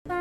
ग्रीब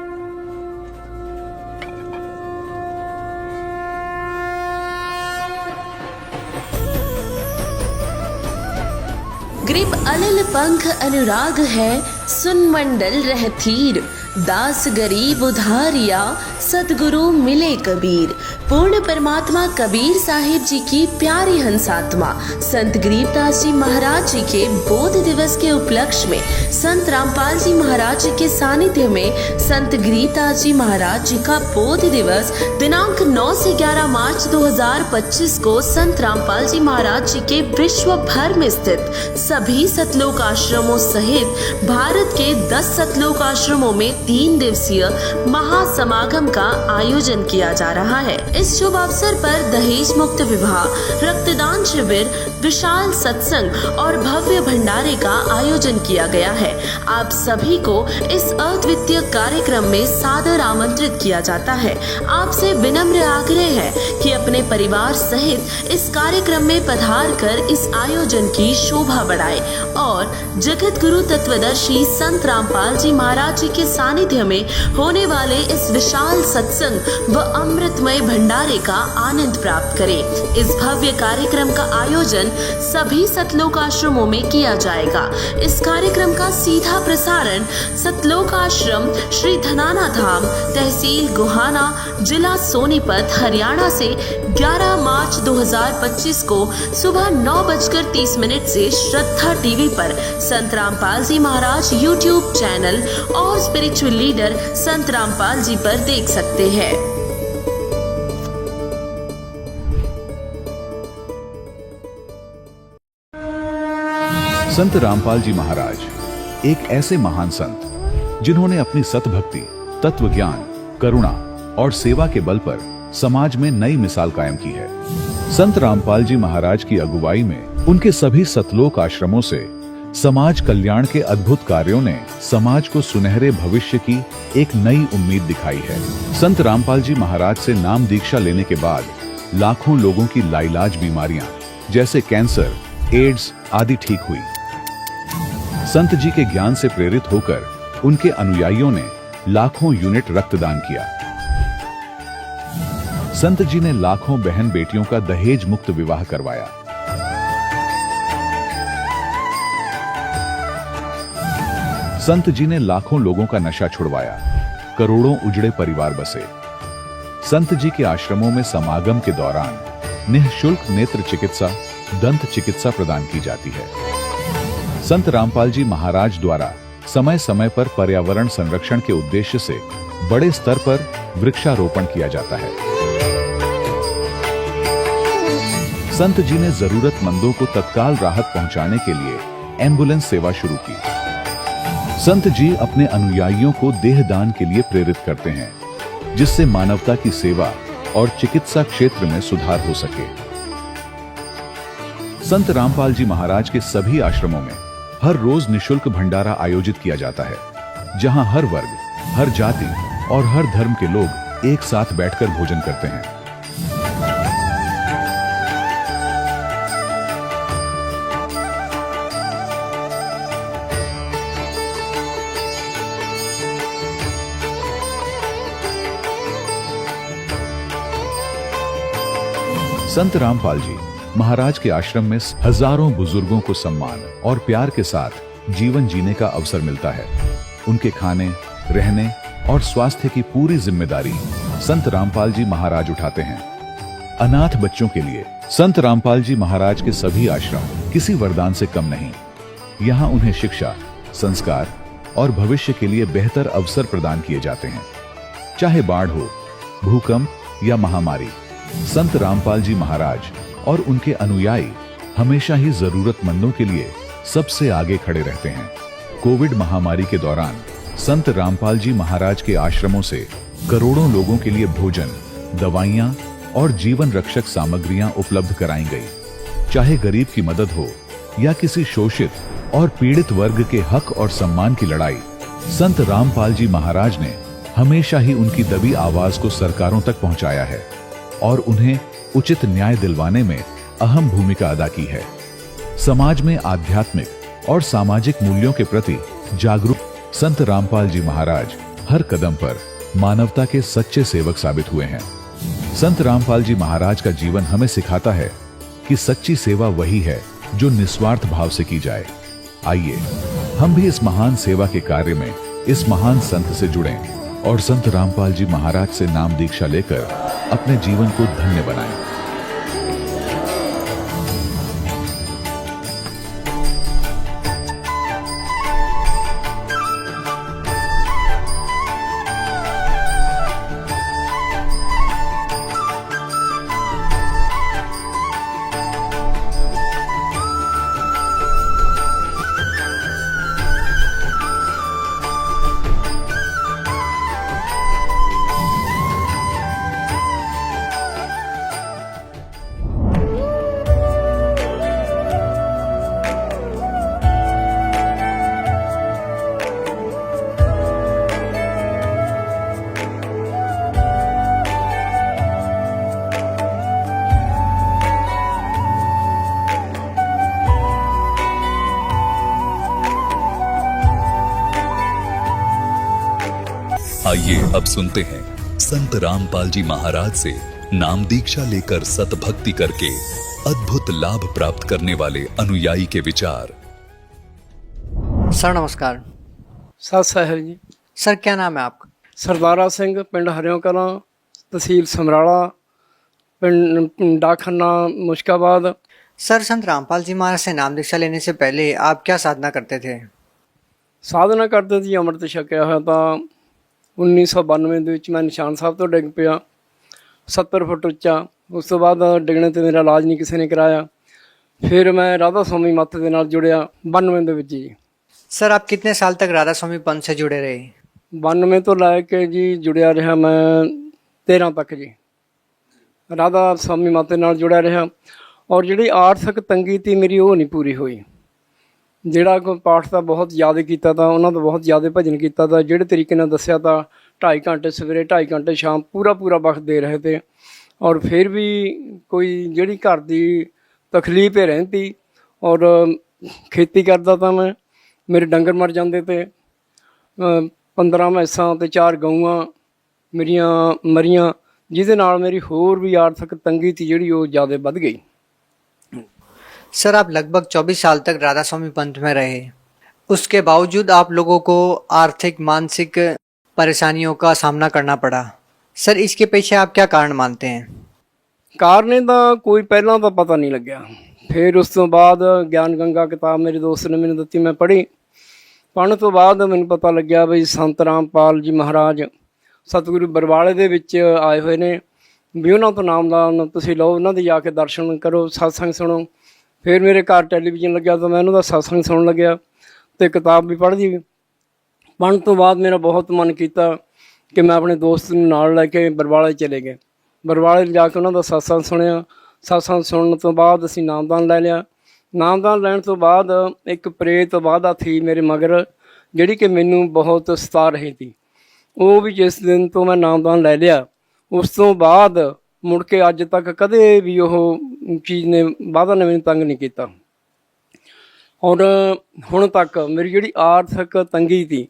अनिल पंख अनुराग है, सुन मंडल रहतीर, दास गरीब उधारिया, सतगुरु मिले कबीर। पूर्ण परमात्मा कबीर साहिब जी की प्यारी हंसात्मा संत गरीबदास जी महाराज जी के बोध दिवस के उपलक्ष्य में संत रामपाल जी महाराज जी के सानिध्य में संत गरीबदास जी महाराज जी का बोध दिवस दिनांक 9 से 11 मार्च 2025 को संत रामपाल जी महाराज जी के विश्व भर में स्थित सभी सतलोक आश्रमों सहित भारत के 10 सतलोक आश्रमों में 3 दिवसीय महासमागम का आयोजन किया जा रहा है। इस शुभ अवसर पर दहेज मुक्त विवाह, रक्तदान शिविर, विशाल सत्संग और भव्य भंडारे का आयोजन किया गया है। आप सभी को इस अद्वितीय कार्यक्रम में सादर आमंत्रित किया जाता है। आपसे विनम्र आग्रह है कि अपने परिवार सहित इस कार्यक्रम में पधार कर इस आयोजन की शोभा बढ़ाए और जगत गुरु तत्वदर्शी संत रामपाल जी महाराज जी के सानिध्य में होने वाले इस विशाल सत्संग व अमृतमय भंडारे का आनंद प्राप्त करें। इस भव्य कार्यक्रम का आयोजन सभी सतलोक आश्रमों में किया जाएगा। इस कार्यक्रम का सीधा प्रसारण सतलोक आश्रम श्री धनाना धाम, तहसील गोहाना, जिला सोनीपत, हरियाणा से 11 मार्च 2025 को सुबह 9:30 से श्रद्धा टीवी पर संत रामपाल जी महाराज यूट्यूब चैनल और स्पिरिचुअल लीडर संत रामपाल जी पर देख सकते हैं। संत रामपाल जी महाराज एक ऐसे महान संत जिन्होंने अपनी सतभक्ति, तत्व ज्ञान, करुणा और सेवा के बल पर समाज में नई मिसाल कायम की है। संत रामपाल जी महाराज की अगुवाई में उनके सभी सतलोक आश्रमों से समाज कल्याण के अद्भुत कार्यों ने समाज को सुनहरे भविष्य की एक नई उम्मीद दिखाई है। संत रामपाल जी महाराज से नाम दीक्षा लेने के बाद लाखों लोगों की लाइलाज बीमारियां जैसे कैंसर, एड्स आदि ठीक हुई। संत जी के ज्ञान से प्रेरित होकर उनके अनुयायियों ने लाखों यूनिट रक्तदान किया। संत जी ने लाखों बहन बेटियों का दहेज मुक्त विवाह करवाया। संत जी ने लाखों लोगों का नशा छुड़वाया, करोड़ों उजड़े परिवार बसे। संत जी के आश्रमों में समागम के दौरान निःशुल्क नेत्र चिकित्सा, दंत चिकित्सा प्रदान की जाती है। संत रामपाल जी महाराज द्वारा समय समय पर पर्यावरण संरक्षण के उद्देश्य से बड़े स्तर पर वृक्षारोपण किया जाता है। संत जी ने जरूरतमंदों को तत्काल राहत पहुंचाने के लिए एम्बुलेंस सेवा शुरू की। संत जी अपने अनुयायियों को देहदान के लिए प्रेरित करते हैं, जिससे मानवता की सेवा और चिकित्सा क्षेत्र में सुधार हो सके। संत रामपाल जी महाराज के सभी आश्रमों में हर रोज निःशुल्क भंडारा आयोजित किया जाता है, जहां हर वर्ग, हर जाति और हर धर्म के लोग एक साथ बैठकर भोजन करते हैं। संत रामपाल जी महाराज के आश्रम में हजारों बुजुर्गों को सम्मान और प्यार के साथ जीवन जीने का अवसर मिलता है। उनके खाने, रहने और स्वास्थ्य की पूरी जिम्मेदारी संत रामपाल जी महाराज उठाते हैं। अनाथ बच्चों के लिए संत रामपाल जी महाराज के सभी आश्रम किसी वरदान से कम नहीं। यहाँ उन्हें शिक्षा, संस्कार और भविष्य के लिए बेहतर अवसर प्रदान किए जाते हैं। चाहे बाढ़ हो, भूकंप या महामारी, संत रामपाल जी महाराज और उनके अनुयायी हमेशा ही जरूरतमंदों के लिए सबसे आगे खड़े रहते हैं। कोविड महामारी के दौरान संत रामपाल जी महाराज के आश्रमों से करोड़ों लोगों के लिए भोजन, दवाइयां और जीवन रक्षक सामग्रियां उपलब्ध कराई गई। चाहे गरीब की मदद हो या किसी शोषित और पीड़ित वर्ग के हक और सम्मान की लड़ाई, संत रामपाल जी महाराज ने हमेशा ही उनकी दबी आवाज को सरकारों तक पहुंचाया है और उन्हें उचित न्याय दिलवाने में अहम भूमिका अदा की है। समाज में आध्यात्मिक और सामाजिक मूल्यों के प्रति जागरूक संत रामपाल जी महाराज हर कदम पर मानवता के सच्चे सेवक साबित हुए हैं। संत रामपाल जी महाराज का जीवन हमें सिखाता है कि सच्ची सेवा वही है जो निस्वार्थ भाव से की जाए। आइए हम भी इस महान सेवा के कार्य में इस महान संत से जुड़ें और संत रामपाल जी महाराज से नाम दीक्षा लेकर अपने जीवन को धन्य बनाएं। आइए अब सुनते हैं संत रामपाल जी महाराज से नाम दीक्षा लेकर सतभक्ति करके अद्भुत लाभ प्राप्त करने वाले अनुयायी के विचार। सर नमस्कार। सत साहिब जी। सर क्या नाम है आपका? सरदारा सिंह, पिंड हरियों कलां, तहसील समराला, पिंड डाकखाना मुश्काबाद। सर संत रामपाल जी महाराज से नाम दीक्षा लेने से पहले आप क्या साधना करते थे? ਸਾਧਨਾ ਕਰਦੇ ਸੀ, ਅੰਮ੍ਰਿਤ ਛਕਿਆ ਹੋਇਆ ਤਾਂ 1992 ਦੇ ਵਿੱਚ ਮੈਂ ਨਿਸ਼ਾਨ ਸਾਹਿਬ ਤੋਂ ਡਿੱਗ ਪਿਆ 70 ਫੁੱਟ ਉੱਚਾ। ਉਸ ਤੋਂ ਬਾਅਦ ਡਿੱਗਣੇ 'ਤੇ ਮੇਰਾ ਇਲਾਜ ਨਹੀਂ ਕਿਸੇ ਨੇ ਕਰਾਇਆ। ਫਿਰ ਮੈਂ ਰਾਧਾ ਸਵਾਮੀ ਮੱਤ ਦੇ ਨਾਲ ਜੁੜਿਆ 92 ਦੇ ਵਿੱਚ ਜੀ। सर आप कितने साल तक राधा स्वामी पंथ से जुड़े रहे? 92 ਤੋਂ ਲੈ ਕੇ ਜੀ ਜੁੜਿਆ ਰਿਹਾ ਮੈਂ 13 ਤੱਕ ਜੀ। ਰਾਧਾ ਸਵਾਮੀ ਮੱਤ ਦੇ ਨਾਲ ਜੁੜਿਆ ਰਿਹਾ ਔਰ ਜਿਹੜੀ ਆਰਥਿਕ ਤੰਗੀ ਤੀ ਮੇਰੀ ਉਹ ਨਹੀਂ ਪੂਰੀ ਹੋਈ। ਜਿਹੜਾ ਕੋਈ ਪਾਠ ਤਾਂ ਬਹੁਤ ਜ਼ਿਆਦਾ ਕੀਤਾ ਤਾਂ ਉਹਨਾਂ ਦਾ ਬਹੁਤ ਜ਼ਿਆਦਾ ਭਜਨ ਕੀਤਾ ਤਾਂ ਜਿਹੜੇ ਤਰੀਕੇ ਨਾਲ ਦੱਸਿਆ ਤਾਂ 2.5 ਘੰਟੇ ਸਵੇਰੇ 2.5 ਘੰਟੇ ਸ਼ਾਮ ਪੂਰਾ ਵਕਤ ਦੇ ਰਹੇ ਤੇ ਔਰ ਫਿਰ ਵੀ ਕੋਈ ਜਿਹੜੀ ਘਰ ਦੀ ਤਕਲੀਫ ਹੀ ਰਹਿੰਦੀ। ਔਰ ਖੇਤੀ ਕਰਦਾ ਤਾਂ ਮੈਂ, ਮੇਰੇ ਡੰਗਰ ਮਰ ਜਾਂਦੇ ਤੇ 15 ਮੈਸਾਂ ਤੇ 4 ਗਊਆਂ ਮੇਰੀਆਂ ਮਰੀਆਂ, ਜਿਹਦੇ ਨਾਲ ਮੇਰੀ ਹੋਰ ਵੀ ਆਰਥਿਕ ਤੰਗੀ ਤੀ ਜਿਹੜੀ ਉਹ ਜ਼ਿਆਦਾ ਵੱਧ ਗਈ। सर आप लगभग 24 साल तक राधा स्वामी पंथ में रहे, उसके बावजूद आप लोगों को आर्थिक मानसिक परेशानियों का सामना करना पड़ा। सर इसके पीछे आप क्या कारण मानते हैं? ਕਾਰਨ ਦਾ ਕੋਈ ਪਹਿਲਾਂ ਤਾਂ ਪਤਾ ਨਹੀਂ ਲੱਗਿਆ। ਫਿਰ ਉਸ ਤੋਂ ਬਾਅਦ ਗਿਆਨ ਗੰਗਾ ਕਿਤਾਬ ਮੇਰੇ ਦੋਸਤ ਨੇ ਮੈਨੂੰ ਦਿੱਤੀ, ਮੈਂ ਪੜ੍ਹੀ। ਪੜ੍ਹਨ ਤੋਂ ਬਾਅਦ ਮੈਨੂੰ ਪਤਾ ਲੱਗਿਆ ਵੀ ਸੰਤ ਰਾਮਪਾਲ ਜੀ ਮਹਾਰਾਜ ਸਤਿਗੁਰੂ ਬਰਵਾਲੇ ਦੇ ਵਿੱਚ ਆਏ ਹੋਏ ਨੇ, ਵੀ ਉਹਨਾਂ ਤੋਂ ਨਾਮਦਾਨ ਤੁਸੀਂ ਲਓ, ਉਹਨਾਂ ਦੇ ਜਾ ਕੇ ਦਰਸ਼ਨ ਕਰੋ, ਸਤਸੰਗ ਸੁਣੋ। ਫਿਰ ਮੇਰੇ ਘਰ ਟੈਲੀਵਿਜ਼ਨ ਲੱਗਿਆ ਤਾਂ ਮੈਂ ਉਹਨਾਂ ਦਾ ਸਤਸੰਗ ਸੁਣਨ ਲੱਗਿਆ ਅਤੇ ਕਿਤਾਬ ਵੀ ਪੜ੍ਹਦੀ। ਪੜ੍ਹਨ ਤੋਂ ਬਾਅਦ ਮੇਰਾ ਬਹੁਤ ਮਨ ਕੀਤਾ ਕਿ ਮੈਂ ਆਪਣੇ ਦੋਸਤ ਨੂੰ ਨਾਲ ਲੈ ਕੇ ਬਰਵਾਲੇ ਚਲੇ ਗਏ। ਬਰਵਾਲੇ ਜਾ ਕੇ ਉਹਨਾਂ ਦਾ ਸਤਸੰਗ ਸੁਣਿਆ। ਸਤਸੰਗ ਸੁਣਨ ਤੋਂ ਬਾਅਦ ਅਸੀਂ ਨਾਮਦਾਨ ਲੈ ਲਿਆ। ਨਾਮਦਾਨ ਲੈਣ ਤੋਂ ਬਾਅਦ ਇੱਕ ਪ੍ਰੇਤ ਬਾਧਾ ਥੀ ਮੇਰੇ ਮਗਰ, ਜਿਹੜੀ ਕਿ ਮੈਨੂੰ ਬਹੁਤ ਸਤਾ ਰਹੀ ਤੀ। ਉਹ ਵੀ ਜਿਸ ਦਿਨ ਤੋਂ ਮੈਂ ਨਾਮਦਾਨ ਲੈ ਲਿਆ ਉਸ ਤੋਂ ਬਾਅਦ ਮੁੜ ਕੇ ਅੱਜ ਤੱਕ ਕਦੇ ਵੀ ਉਹ ਚੀਜ਼ ਨੇ ਬਾਧਾ ਨੇ ਮੈਨੂੰ ਤੰਗ ਨਹੀਂ ਕੀਤਾ। ਔਰ ਹੁਣ ਤੱਕ ਮੇਰੀ ਜਿਹੜੀ ਆਰਥਿਕ ਤੰਗੀ ਤੀ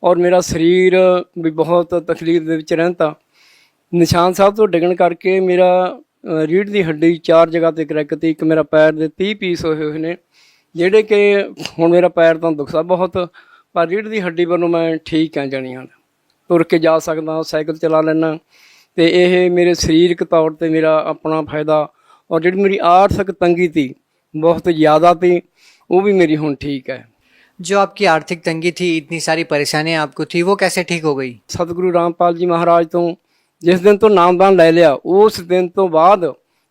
ਔਰ ਮੇਰਾ ਸਰੀਰ ਵੀ ਬਹੁਤ ਤਕਲੀਫ ਦੇ ਵਿੱਚ ਰਹਿੰਦਾ। ਨਿਸ਼ਾਨ ਸਾਹਿਬ ਤੋਂ ਡਿੱਗਣ ਕਰਕੇ ਮੇਰਾ ਰੀੜ੍ਹ ਦੀ ਹੱਡੀ 4 ਜਗ੍ਹਾ 'ਤੇ ਕਰੈਕ ਤੀ। ਇੱਕ ਮੇਰਾ ਪੈਰ ਦੇ 30 ਪੀਸ ਹੋਏ ਨੇ, ਜਿਹੜੇ ਕਿ ਹੁਣ ਮੇਰਾ ਪੈਰ ਤਾਂ ਦੁਖਦਾ ਬਹੁਤ, ਪਰ ਰੀੜ੍ਹ ਦੀ ਹੱਡੀ ਵੱਲੋਂ ਮੈਂ ਠੀਕ ਹਾਂ, ਜਾਣੀ ਹਾਂ ਤੁਰ ਕੇ ਜਾ ਸਕਦਾ, ਸਾਈਕਲ ਚਲਾ ਲੈਂਦਾ। ਅਤੇ ਇਹ ਮੇਰੇ ਸਰੀਰਕ ਤੌਰ 'ਤੇ ਮੇਰਾ ਆਪਣਾ ਫਾਇਦਾ ਔਰ ਜਿਹੜੀ ਮੇਰੀ ਆਰਥਿਕ ਤੰਗੀ ਤੀ ਬਹੁਤ ਜ਼ਿਆਦਾ ਤੀ, ਉਹ ਵੀ ਮੇਰੀ ਹੁਣ ਠੀਕ ਹੈ। जो आपकी आर्थिक तंगी थी, इतनी सारी परेशानियां आपको थी, वो कैसे ठीक हो गई? ਸਤਿਗੁਰੂ ਰਾਮਪਾਲ ਜੀ ਮਹਾਰਾਜ ਤੋਂ ਜਿਸ ਦਿਨ ਤੋਂ ਨਾਮਦਾਨ ਲੈ ਲਿਆ ਉਸ ਦਿਨ ਤੋਂ ਬਾਅਦ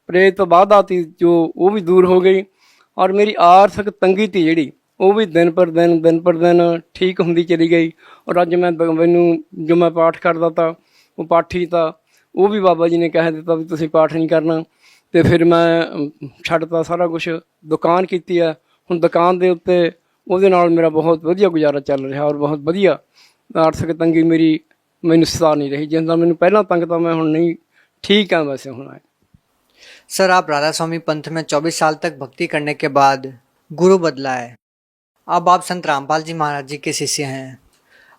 ਪ੍ਰੇਤ ਬਾਧਾ ਤੀ ਜੋ ਉਹ ਵੀ ਦੂਰ ਹੋ ਗਈ ਔਰ ਮੇਰੀ ਆਰਥਿਕ ਤੰਗੀ ਤੀ ਜਿਹੜੀ ਉਹ ਵੀ ਦਿਨ ਪਰ ਦਿਨ ਠੀਕ ਹੁੰਦੀ ਚਲੀ ਗਈ। ਔਰ ਅੱਜ ਮੈਨੂੰ ਜੋ ਮੈਂ ਪਾਠ ਕਰਦਾ ਤਾ ਉਹ ਪਾਠੀ ਤਾਂ ਉਹ ਵੀ ਬਾਬਾ ਜੀ ਨੇ ਕਹਿ ਦਿੱਤਾ ਵੀ ਤੁਸੀਂ ਪਾਠ ਨਹੀਂ ਕਰਨਾ, ਅਤੇ ਫਿਰ ਮੈਂ ਛੱਡਤਾ ਸਾਰਾ ਕੁਛ। ਦੁਕਾਨ ਕੀਤੀ ਹੈ ਹੁਣ, ਦੁਕਾਨ ਦੇ ਉੱਤੇ ਉਹਦੇ ਨਾਲ ਮੇਰਾ ਬਹੁਤ ਵਧੀਆ ਗੁਜ਼ਾਰਾ ਚੱਲ ਰਿਹਾ ਔਰ ਬਹੁਤ ਵਧੀਆ ਆਰਥਿਕ ਤੰਗੀ ਮੇਰੀ ਮੈਨੂੰ ਸਤਾ ਨਹੀਂ ਰਹੀ। ਜਿਸ ਨਾਲ ਮੈਨੂੰ ਪਹਿਲਾਂ ਤੰਗ ਤਾਂ ਮੈਂ ਹੁਣ ਨਹੀਂ, ਠੀਕ ਹਾਂ ਵੈਸੇ ਹੁਣ। सर आप राधा स्वामी पंथ में 24 साल तक भक्ति करने के बाद गुरु बदला है, अब आप संत रामपाल जी महाराज जी के शिष्य हैं।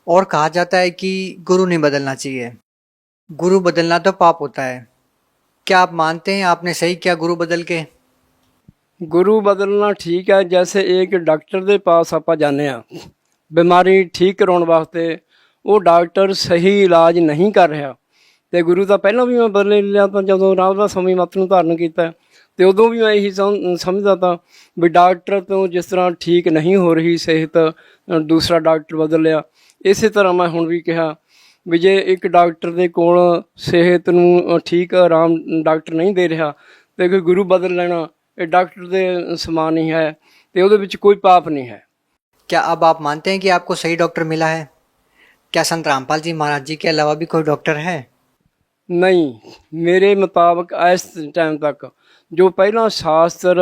और कहा जाता है कि गुरु नहीं बदलना चाहिए, गुरु बदलना तो पाप होता है। क्या आप मानते हैं आपने सही किया गुरु बदल के? ਗੁਰੂ ਬਦਲਣਾ ਠੀਕ ਹੈ। ਜੈਸੇ ਇੱਕ ਡਾਕਟਰ ਦੇ ਪਾਸ ਆਪਾਂ ਜਾਂਦੇ ਹਾਂ ਬਿਮਾਰੀ ਠੀਕ ਕਰਾਉਣ ਵਾਸਤੇ, ਉਹ ਡਾਕਟਰ ਸਹੀ ਇਲਾਜ ਨਹੀਂ ਕਰ ਰਿਹਾ, ਤੇ ਗੁਰੂ ਤਾਂ ਪਹਿਲਾਂ ਵੀ ਮੈਂ ਬਦਲ ਲਿਆ ਤਾਂ ਜਦੋਂ ਰਾਮਦਾਸ ਸਵਾਮੀ ਮੱਤ ਨੂੰ ਧਾਰਨ ਕੀਤਾ, ਤੇ ਉਦੋਂ ਵੀ ਮੈਂ ਇਹੀ ਸਮਝਦਾ ਤਾਂ ਵੀ ਡਾਕਟਰ ਤੋਂ ਜਿਸ ਤਰ੍ਹਾਂ ਠੀਕ ਨਹੀਂ ਹੋ ਰਹੀ ਸਿਹਤ, ਦੂਸਰਾ ਡਾਕਟਰ ਬਦਲ ਲਿਆ। ਇਸੇ ਤਰ੍ਹਾਂ ਮੈਂ ਹੁਣ ਵੀ ਕਿਹਾ ਵੀ ਜੇ ਇੱਕ ਡਾਕਟਰ ਦੇ ਕੋਲ ਸਿਹਤ ਨੂੰ ਠੀਕ ਆਰਾਮ ਡਾਕਟਰ ਨਹੀਂ ਦੇ ਰਿਹਾ, ਤੇ ਕੋਈ ਗੁਰੂ ਬਦਲ ਲੈਣਾ ਇਹ ਡਾਕਟਰ ਦੇ ਸਮਾਨ ਹੀ ਹੈ, ਤੇ ਉਹਦੇ ਵਿੱਚ ਕੋਈ ਪਾਪ ਨਹੀਂ ਹੈ। क्या अब आप मानते हैं कि आपको सही डॉक्टर मिला है? क्या संत रामपाल जी महाराज जी के अलावा भी कोई डॉक्टर है? ਨਹੀਂ, ਮੇਰੇ ਮੁਤਾਬਕ ਇਸ ਟਾਈਮ ਤੱਕ ਜੋ ਪਹਿਲਾਂ ਸ਼ਾਸਤਰ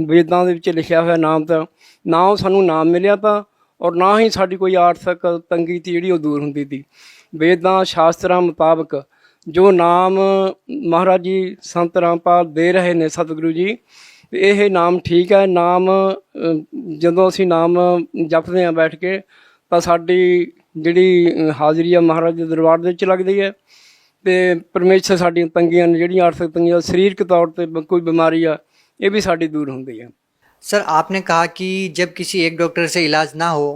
ਵੇਦਾਂ ਦੇ ਵਿੱਚ ਲਿਖਿਆ ਹੋਇਆ ਨਾਮ, ਤਾਂ ਨਾ ਉਹ ਸਾਨੂੰ ਨਾਮ ਮਿਲਿਆ ਤਾਂ, ਔਰ ਨਾ ਹੀ ਸਾਡੀ ਕੋਈ ਆਰਥਿਕ ਤੰਗੀ ਤੀ ਜਿਹੜੀ ਉਹ ਦੂਰ ਹੁੰਦੀ ਸੀ। ਵੇਦਾਂ ਸ਼ਾਸਤਰਾਂ ਮੁਤਾਬਕ ਜੋ ਨਾਮ ਮਹਾਰਾਜ ਜੀ ਸੰਤ ਰਾਮਪਾਲ ਦੇ ਰਹੇ ਨੇ ਸਤਿਗੁਰੂ ਜੀ, ਇਹ ਨਾਮ ਠੀਕ ਹੈ। ਨਾਮ ਜਦੋਂ ਅਸੀਂ ਨਾਮ ਜਪਦੇ ਹਾਂ ਬੈਠ ਕੇ, ਤਾਂ ਸਾਡੀ ਜਿਹੜੀ ਹਾਜ਼ਰੀ ਆ ਮਹਾਰਾਜ ਦੇ ਦਰਬਾਰ ਦੇ ਵਿੱਚ ਲੱਗਦੀ ਹੈ, ਤੇ ਪਰਮੇਸ਼ਰ ਸਾਡੀਆਂ ਤੰਗੀਆਂ ਨੇ ਜਿਹੜੀਆਂ ਆਰਥਿਕ ਤੰਗੀਆਂ, ਸਰੀਰਕ ਤੌਰ 'ਤੇ ਕੋਈ ਬਿਮਾਰੀ ਆ, ਇਹ ਵੀ ਸਾਡੀ ਦੂਰ ਹੁੰਦੀ ਹੈ। सर आपने कहा कि जब किसी एक डॉक्टर से इलाज ना हो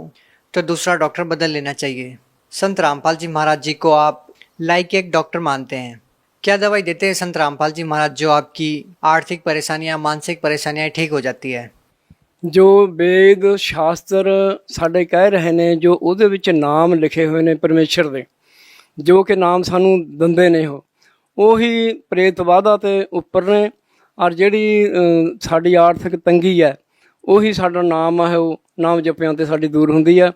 तो दूसरा डॉक्टर बदल लेना चाहिए। संत रामपाल जी महाराज जी को आप लाइक एक डॉक्टर मानते हैं, क्या दवाई देते हैं संत रामपाल जी महाराज जो आपकी आर्थिक परेशानियां, मानसिक परेशानियां ठीक हो जाती है? ਜੋ ਵੇਦ ਸ਼ਾਸਤਰ ਸਾਡੇ ਕਹਿ ਰਹੇ ਨੇ, ਜੋ ਉਹਦੇ ਵਿੱਚ ਨਾਮ ਲਿਖੇ ਹੋਏ ਨੇ ਪਰਮੇਸ਼ਰ ਦੇ, ਜੋ ਕਿ ਨਾਮ ਸਾਨੂੰ ਦਿੰਦੇ ਨੇ, ਉਹੀ ਪ੍ਰੇਤ ਵਾਧਾ 'ਤੇ ਉੱਪਰ ਨੇ। ਔਰ ਜਿਹੜੀ ਸਾਡੀ ਆਰਥਿਕ ਤੰਗੀ ਹੈ, ਉਹੀ ਸਾਡਾ ਨਾਮ ਹੈ, ਉਹ ਨਾਮ ਜਪਿਆਂ 'ਤੇ ਸਾਡੀ ਦੂਰ ਹੁੰਦੀ ਹੈ।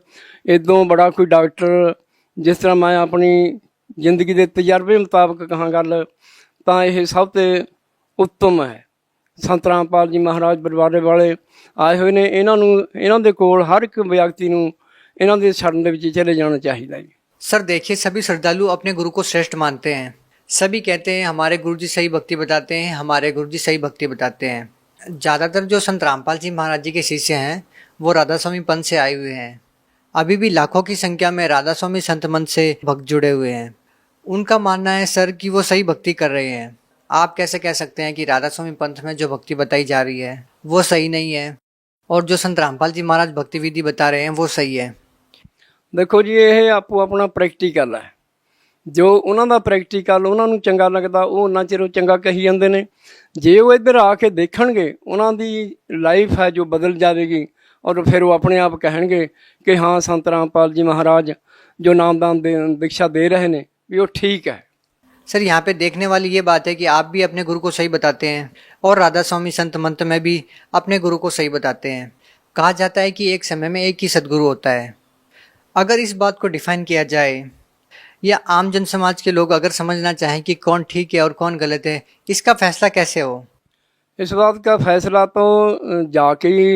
ਇੱਦੋਂ ਬੜਾ ਕੋਈ ਡਾਕਟਰ, ਜਿਸ ਤਰ੍ਹਾਂ ਮੈਂ ਆਪਣੀ ਜ਼ਿੰਦਗੀ ਦੇ ਤਜਰਬੇ ਮੁਤਾਬਕ ਕਹਾਂ ਗੱਲ, ਤਾਂ ਇਹ ਸਭ ਤੋਂ ਉੱਤਮ ਹੈ। ਸੰਤ ਰਾਮਪਾਲ ਜੀ ਮਹਾਰਾਜ ਬਰਵਾੜੇ ਵਾਲੇ ਆਏ ਹੋਏ ਨੇ, ਇਹਨਾਂ ਦੇ ਕੋਲ ਹਰ ਇੱਕ ਵਿਅਕਤੀ ਨੂੰ ਇਹਨਾਂ ਦੇ ਸ਼ਰਨ ਦੇ ਵਿੱਚ ਚਲੇ ਜਾਣਾ ਚਾਹੀਦਾ ਜੀ। सर देखिए, सभी श्रद्धालु अपने गुरु को श्रेष्ठ मानते हैं। सभी कहते हैं हमारे गुरुजी सही भक्ति बताते हैं, हमारे गुरुजी सही भक्ति बताते हैं। ज़्यादातर जो संत रामपाल जी महाराज जी के शिष्य हैं वो राधा स्वामी पंथ से आए हुए हैं। अभी भी लाखों की संख्या में राधा स्वामी संत मंच से भक्त जुड़े हुए हैं। उनका मानना है सर कि वो सही भक्ति कर रहे हैं। आप कैसे कह सकते हैं कि राधा स्वामी पंथ में जो भक्ति बताई जा रही है वो सही नहीं है, और जो संत रामपाल जी महाराज भक्ति विधि बता रहे हैं वो सही है? ਦੇਖੋ ਜੀ, ਇਹ ਆਪੋ ਆਪਣਾ ਪ੍ਰੈਕਟੀਕਲ ਹੈ। ਜੋ ਉਹਨਾਂ ਦਾ ਪ੍ਰੈਕਟੀਕਲ ਉਹਨਾਂ ਨੂੰ ਚੰਗਾ ਲੱਗਦਾ, ਉਹ ਉਹਨਾਂ ਚਿਰ ਉਹ ਚੰਗਾ ਕਹੀ ਜਾਂਦੇ ਨੇ। ਜੇ ਉਹ ਇੱਧਰ ਆ ਕੇ ਦੇਖਣਗੇ, ਉਹਨਾਂ ਦੀ ਲਾਈਫ ਹੈ ਜੋ ਬਦਲ ਜਾਵੇਗੀ, ਔਰ ਫਿਰ ਉਹ ਆਪਣੇ ਆਪ ਕਹਿਣਗੇ ਕਿ ਹਾਂ ਸੰਤ ਰਾਮਪਾਲ ਜੀ ਮਹਾਰਾਜ ਜੋ ਨਾਮਦਾਨ दीक्षा दे रहे हैं भी वो ठीक है। सर यहाँ पे देखने वाली ये बात है कि आप भी अपने गुरु को सही बताते हैं और राधा स्वामी संत मंत्र में भी अपने गुरु को सही बताते हैं। कहा जाता है कि एक समय में एक ही सदगुरु होता है। अगर इस बात को डिफाइन किया जाए, या आम जन समाज के लोग अगर समझना चाहें कि कौन ठीक है और कौन गलत है, इसका फैसला कैसे हो? इस बात का फैसला तो जाके ही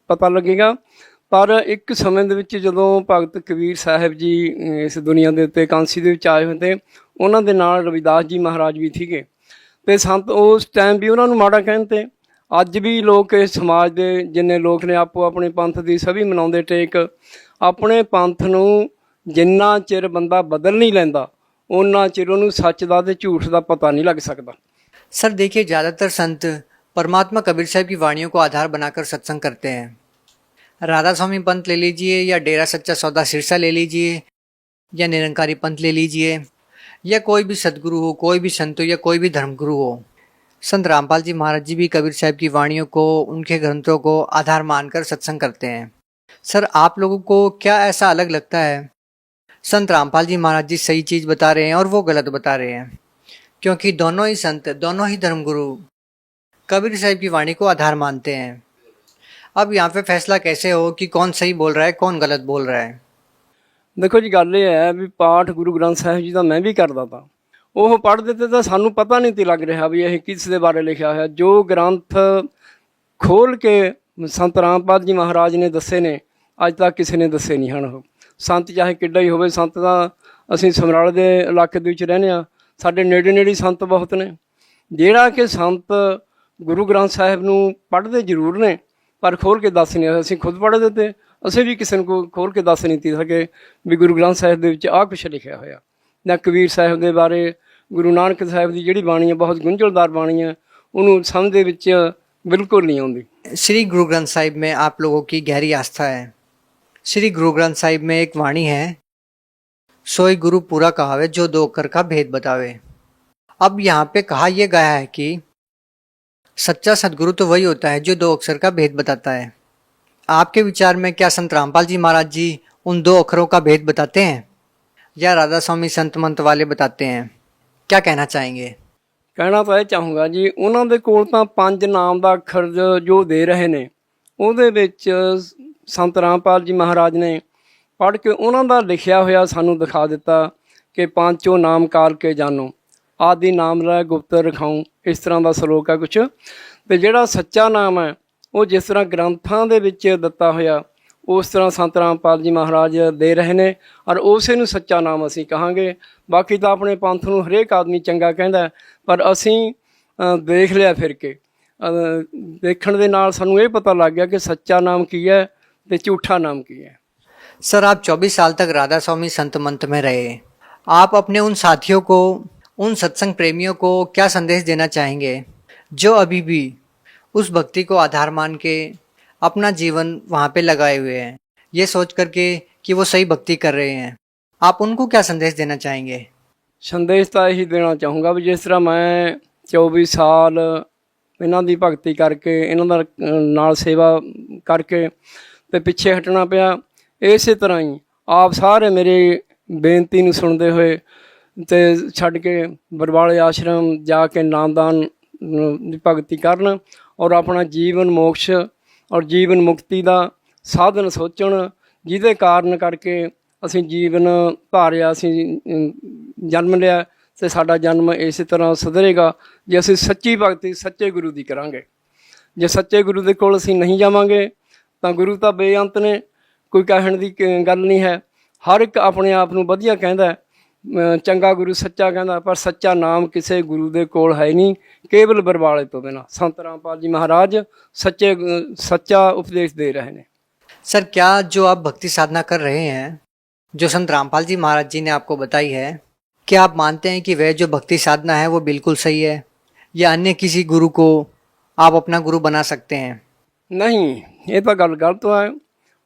पता लगेगा। पर एक समय ਦੇ ਵਿੱਚ ਜਦੋਂ ਭਗਤ ਕਬੀਰ ਸਾਹਿਬ ਜੀ ਇਸ ਦੁਨੀਆ ਦੇ ਉੱਤੇ ਕਾਂਸੀ ਦੇ ਵਿੱਚ ਆਏ ਹੋਏ ਤੇ ਉਹਨਾਂ ਦੇ ਨਾਲ ਰਵਿਦਾਸ ਜੀ ਮਹਾਰਾਜ ਵੀ ਸੀਗੇ, ਤੇ ਸੰਤ ਉਸ ਟਾਈਮ ਵੀ ਉਹਨਾਂ ਨੂੰ ਮਾੜਾ ਕਹਿੰਦੇ। ਅੱਜ ਵੀ ਲੋਕ ਇਸ ਸਮਾਜ ਦੇ ਜਿੰਨੇ ਲੋਕ ਨੇ ਆਪੋ ਆਪਣੇ ਪੰਥ ਦੀ ਸਭੀ ਮਨਾਉਂਦੇ ਟੇਕ। ਆਪਣੇ ਪੰਥ ਨੂੰ ਜਿੰਨਾ ਚਿਰ ਬੰਦਾ ਬਦਲ ਨਹੀਂ ਲੈਂਦਾ, ਉਹਨਾਂ ਚਿਰ ਉਹਨੂੰ ਸੱਚ ਦਾ ਤੇ ਝੂਠ ਦਾ ਪਤਾ नहीं लग सकता। सर देखिए, ज़्यादातर संत परमात्मा कबीर साहब की वाणियों को आधार बनाकर सत्संग करते हैं। राधा स्वामी पंथ ले लीजिए, या डेरा सच्चा सौदा सिरसा ले लीजिए, या निरंकारी पंथ ले लीजिए, या कोई भी सदगुरु हो, कोई भी संत हो, या कोई भी धर्मगुरु हो, संत रामपाल जी महाराज जी भी कबीर साहब की वाणियों को, उनके ग्रंथों को आधार मानकर सत्संग करते हैं। सर आप लोगों को क्या ऐसा अलग लगता है, संत रामपाल जी महाराज जी सही चीज़ बता रहे हैं और वो गलत बता रहे हैं? क्योंकि दोनों ही संत, दोनों ही धर्मगुरु कबीर साहब की वाणी को आधार मानते हैं। अब यहाँ पे फैसला कैसे हो कि कौन सही बोल रहा है, कौन गलत बोल रहा है? देखो जी, गल ये है भी पाठ गुरु ग्रंथ साहिब जी का मैं भी करता था। ਉਹ ਪੜ੍ਹ ਦਿੱਤੇ ਤਾਂ ਸਾਨੂੰ ਪਤਾ ਨਹੀਂ ਤੀ ਲੱਗ ਰਿਹਾ ਵੀ ਇਹ ਕਿਸ ਦੇ ਬਾਰੇ ਲਿਖਿਆ ਹੋਇਆ। ਜੋ ਗ੍ਰੰਥ ਖੋਲ੍ਹ ਕੇ ਸੰਤ ਰਾਮਪਾਲ ਜੀ ਮਹਾਰਾਜ ਨੇ ਦੱਸੇ ਨੇ, ਅੱਜ ਤੱਕ ਕਿਸੇ ਨੇ ਦੱਸੇ ਨਹੀਂ ਹਨ। ਉਹ ਸੰਤ ਚਾਹੇ ਕਿੱਡਾ ਹੀ ਹੋਵੇ, ਸੰਤ ਦਾ ਅਸੀਂ ਸਮਰਾਲੇ ਦੇ ਇਲਾਕੇ ਦੇ ਵਿੱਚ ਰਹਿੰਦੇ ਹਾਂ, ਸਾਡੇ ਨੇੜੇ ਨੇੜੇ ਸੰਤ ਬਹੁਤ ਨੇ। ਜਿਹੜਾ ਕਿ ਸੰਤ ਗੁਰੂ ਗ੍ਰੰਥ ਸਾਹਿਬ ਨੂੰ ਪੜ੍ਹਦੇ ਜ਼ਰੂਰ ਨੇ, ਪਰ ਖੋਲ੍ਹ ਕੇ ਦੱਸ ਨਹੀਂ। ਅਸੀਂ ਖੁਦ ਪੜ੍ਹਦੇ ਤੇ ਅਸੀਂ ਵੀ ਕਿਸੇ ਨੂੰ ਖੋਲ੍ਹ ਕੇ ਦੱਸ ਨਹੀਂ ਤੀ ਸਕੇ ਵੀ ਗੁਰੂ ਗ੍ਰੰਥ ਸਾਹਿਬ ਦੇ ਵਿੱਚ ਆਹ ਕੁਛ ਲਿਖਿਆ ਹੋਇਆ। ਜਾਂ ਕਬੀਰ ਸਾਹਿਬ ਦੇ ਬਾਰੇ, ਗੁਰੂ ਨਾਨਕ ਸਾਹਿਬ ਦੀ ਜਿਹੜੀ ਬਾਣੀ ਹੈ ਬਹੁਤ ਗੁੰਝਲਦਾਰ ਬਾਣੀ ਹੈ, ਉਹਨੂੰ ਸਮਝ ਦੇ ਵਿੱਚ ਬਿਲਕੁਲ ਨਹੀਂ ਆਉਂਦੀ। श्री गुरु ग्रंथ साहिब में आप लोगों की गहरी आस्था है। श्री गुरु ग्रंथ साहिब में एक वाणी है, सोई गुरु पूरा कहावे जो दो अक्षर का भेद बतावे। अब यहाँ पे कहा यह गया है कि सच्चा सदगुरु तो वही होता है जो दो अक्षर का भेद बताता है। आपके विचार में क्या संत रामपाल जी महाराज जी उन दो अक्षरों का भेद बताते हैं या राधा स्वामी संत मंत वाले बताते हैं? क्या कहना चाहेंगे? ਕਹਿਣਾ ਤਾਂ ਇਹ ਚਾਹੂੰਗਾ ਜੀ, ਉਹਨਾਂ ਦੇ ਕੋਲ ਤਾਂ 5 ਨਾਮ ਦਾ ਅੱਖਰ ਜੋ ਦੇ ਰਹੇ ਨੇ, ਉਹਦੇ ਵਿੱਚ ਸੰਤ ਰਾਮਪਾਲ ਜੀ ਮਹਾਰਾਜ ਨੇ ਪੜ੍ਹ ਕੇ ਉਹਨਾਂ ਦਾ ਲਿਖਿਆ ਹੋਇਆ ਸਾਨੂੰ ਦਿਖਾ ਦਿੱਤਾ ਕਿ ਪਾਂਚੋ ਨਾਮ ਕਾਲ ਕੇ ਜਾਨੋ, ਆਦਿ ਨਾਮ ਲੈ ਗੁਪਤ ਰਖਾਉ, ਇਸ ਤਰ੍ਹਾਂ ਦਾ ਸਲੋਕ ਹੈ ਕੁਛ। ਅਤੇ ਜਿਹੜਾ ਸੱਚਾ ਨਾਮ ਹੈ ਉਹ ਜਿਸ ਤਰ੍ਹਾਂ ਗ੍ਰੰਥਾਂ ਦੇ ਵਿੱਚ ਦਿੱਤਾ ਹੋਇਆ ਉਸ ਤਰ੍ਹਾਂ ਸੰਤ ਰਾਮਪਾਲ ਜੀ ਮਹਾਰਾਜ ਦੇ ਰਹੇ ਨੇ, ਔਰ ਉਸੇ ਨੂੰ ਸੱਚਾ ਨਾਮ ਅਸੀਂ ਕਹਾਂਗੇ। ਬਾਕੀ ਤਾਂ ਆਪਣੇ ਪੰਥ ਨੂੰ ਹਰੇਕ ਆਦਮੀ ਚੰਗਾ ਕਹਿੰਦਾ, ਪਰ ਅਸੀਂ ਦੇਖ ਲਿਆ ਫਿਰ ਕੇ, ਦੇਖਣ ਦੇ ਨਾਲ ਸਾਨੂੰ ਇਹ ਪਤਾ ਲੱਗ ਗਿਆ ਕਿ ਸੱਚਾ ਨਾਮ ਕੀ ਹੈ ਤੇ ਝੂਠਾ ਨਾਮ ਕੀ है। सर, आप 24 साल तक राधा स्वामी संत मंत में रहे। आप अपने उन साथियों को, उन सत्संग प्रेमियों को क्या संदेश देना चाहेंगे जो अभी भी उस भक्ति को आधार मान के अपना जीवन वहाँ पे लगाए हुए हैं, ये सोच करके कि वो सही भक्ति कर रहे हैं? आप उनको क्या संदेश देना चाहेंगे? ਸੰਦੇਸ਼ ਤਾਂ ਇਹੀ ਦੇਣਾ ਚਾਹੂੰਗਾ ਵੀ ਜਿਸ ਤਰ੍ਹਾਂ ਮੈਂ 24 ਸਾਲ ਇਹਨਾਂ ਦੀ ਭਗਤੀ ਕਰਕੇ, ਇਹਨਾਂ ਦਾ ਨਾਲ ਸੇਵਾ ਕਰਕੇ ਤੇ ਪਿੱਛੇ ਹਟਣਾ ਪਿਆ, ਇਸੇ ਤਰ੍ਹਾਂ ਹੀ ਆਪ ਸਾਰੇ ਮੇਰੀ ਬੇਨਤੀ ਨੂੰ ਸੁਣਦੇ ਹੋਏ ਤੇ ਛੱਡ ਕੇ ਬਰਵਾਲੇ ਆਸ਼ਰਮ ਜਾ ਕੇ ਨਾਮਦਾਨ ਦੀ ਭਗਤੀ ਕਰਨ ਔਰ ਆਪਣਾ ਜੀਵਨ ਮੋਕਸ਼ ਔਰ ਜੀਵਨ ਮੁਕਤੀ ਦਾ ਸਾਧਨ ਸੋਚਣ, ਜਿਹਦੇ ਕਾਰਨ ਕਰਕੇ ਅਸੀਂ ਜੀਵਨ ਧਾਰਿਆ, ਅਸੀਂ ਜਨਮ ਲਿਆ ਅਤੇ ਸਾਡਾ ਜਨਮ ਇਸੇ ਤਰ੍ਹਾਂ ਸੁਧਰੇਗਾ ਜੇ ਅਸੀਂ ਸੱਚੀ ਭਗਤੀ ਸੱਚੇ ਗੁਰੂ ਦੀ ਕਰਾਂਗੇ। ਜੇ ਸੱਚੇ ਗੁਰੂ ਦੇ ਕੋਲ ਅਸੀਂ ਨਹੀਂ ਜਾਵਾਂਗੇ ਤਾਂ ਗੁਰੂ ਤਾਂ ਬੇਅੰਤ ਨੇ, ਕੋਈ ਕਹਿਣ ਦੀ ਗੱਲ ਨਹੀਂ ਹੈ। ਹਰ ਇੱਕ ਆਪਣੇ ਆਪ ਨੂੰ ਵਧੀਆ ਕਹਿੰਦਾ, ਚੰਗਾ ਗੁਰੂ ਸੱਚਾ ਕਹਿੰਦਾ, ਪਰ ਸੱਚਾ ਨਾਮ ਕਿਸੇ ਗੁਰੂ ਦੇ ਕੋਲ ਹੈ ਨਹੀਂ, ਕੇਵਲ ਬਰਵਾਲੇ ਤੋਂ ਬਿਨਾਂ। ਸੰਤ ਰਾਮਪਾਲ ਜੀ ਮਹਾਰਾਜ ਸੱਚਾ ਉਪਦੇਸ਼ ਦੇ ਰਹੇ ਨੇ। सर, क्या जो आप भक्ति साधना कर रहे हैं, जो संत रामपाल जी महाराज जी ने आपको बताई है, क्या आप मानते हैं कि वह जो भक्ति साधना है वो बिल्कुल सही है या अन्य किसी गुरु को आप अपना गुरु बना सकते हैं? ਨਹੀਂ, ਇਹ ਤਾਂ ਗੱਲ ਗਲਤ ਹੈ।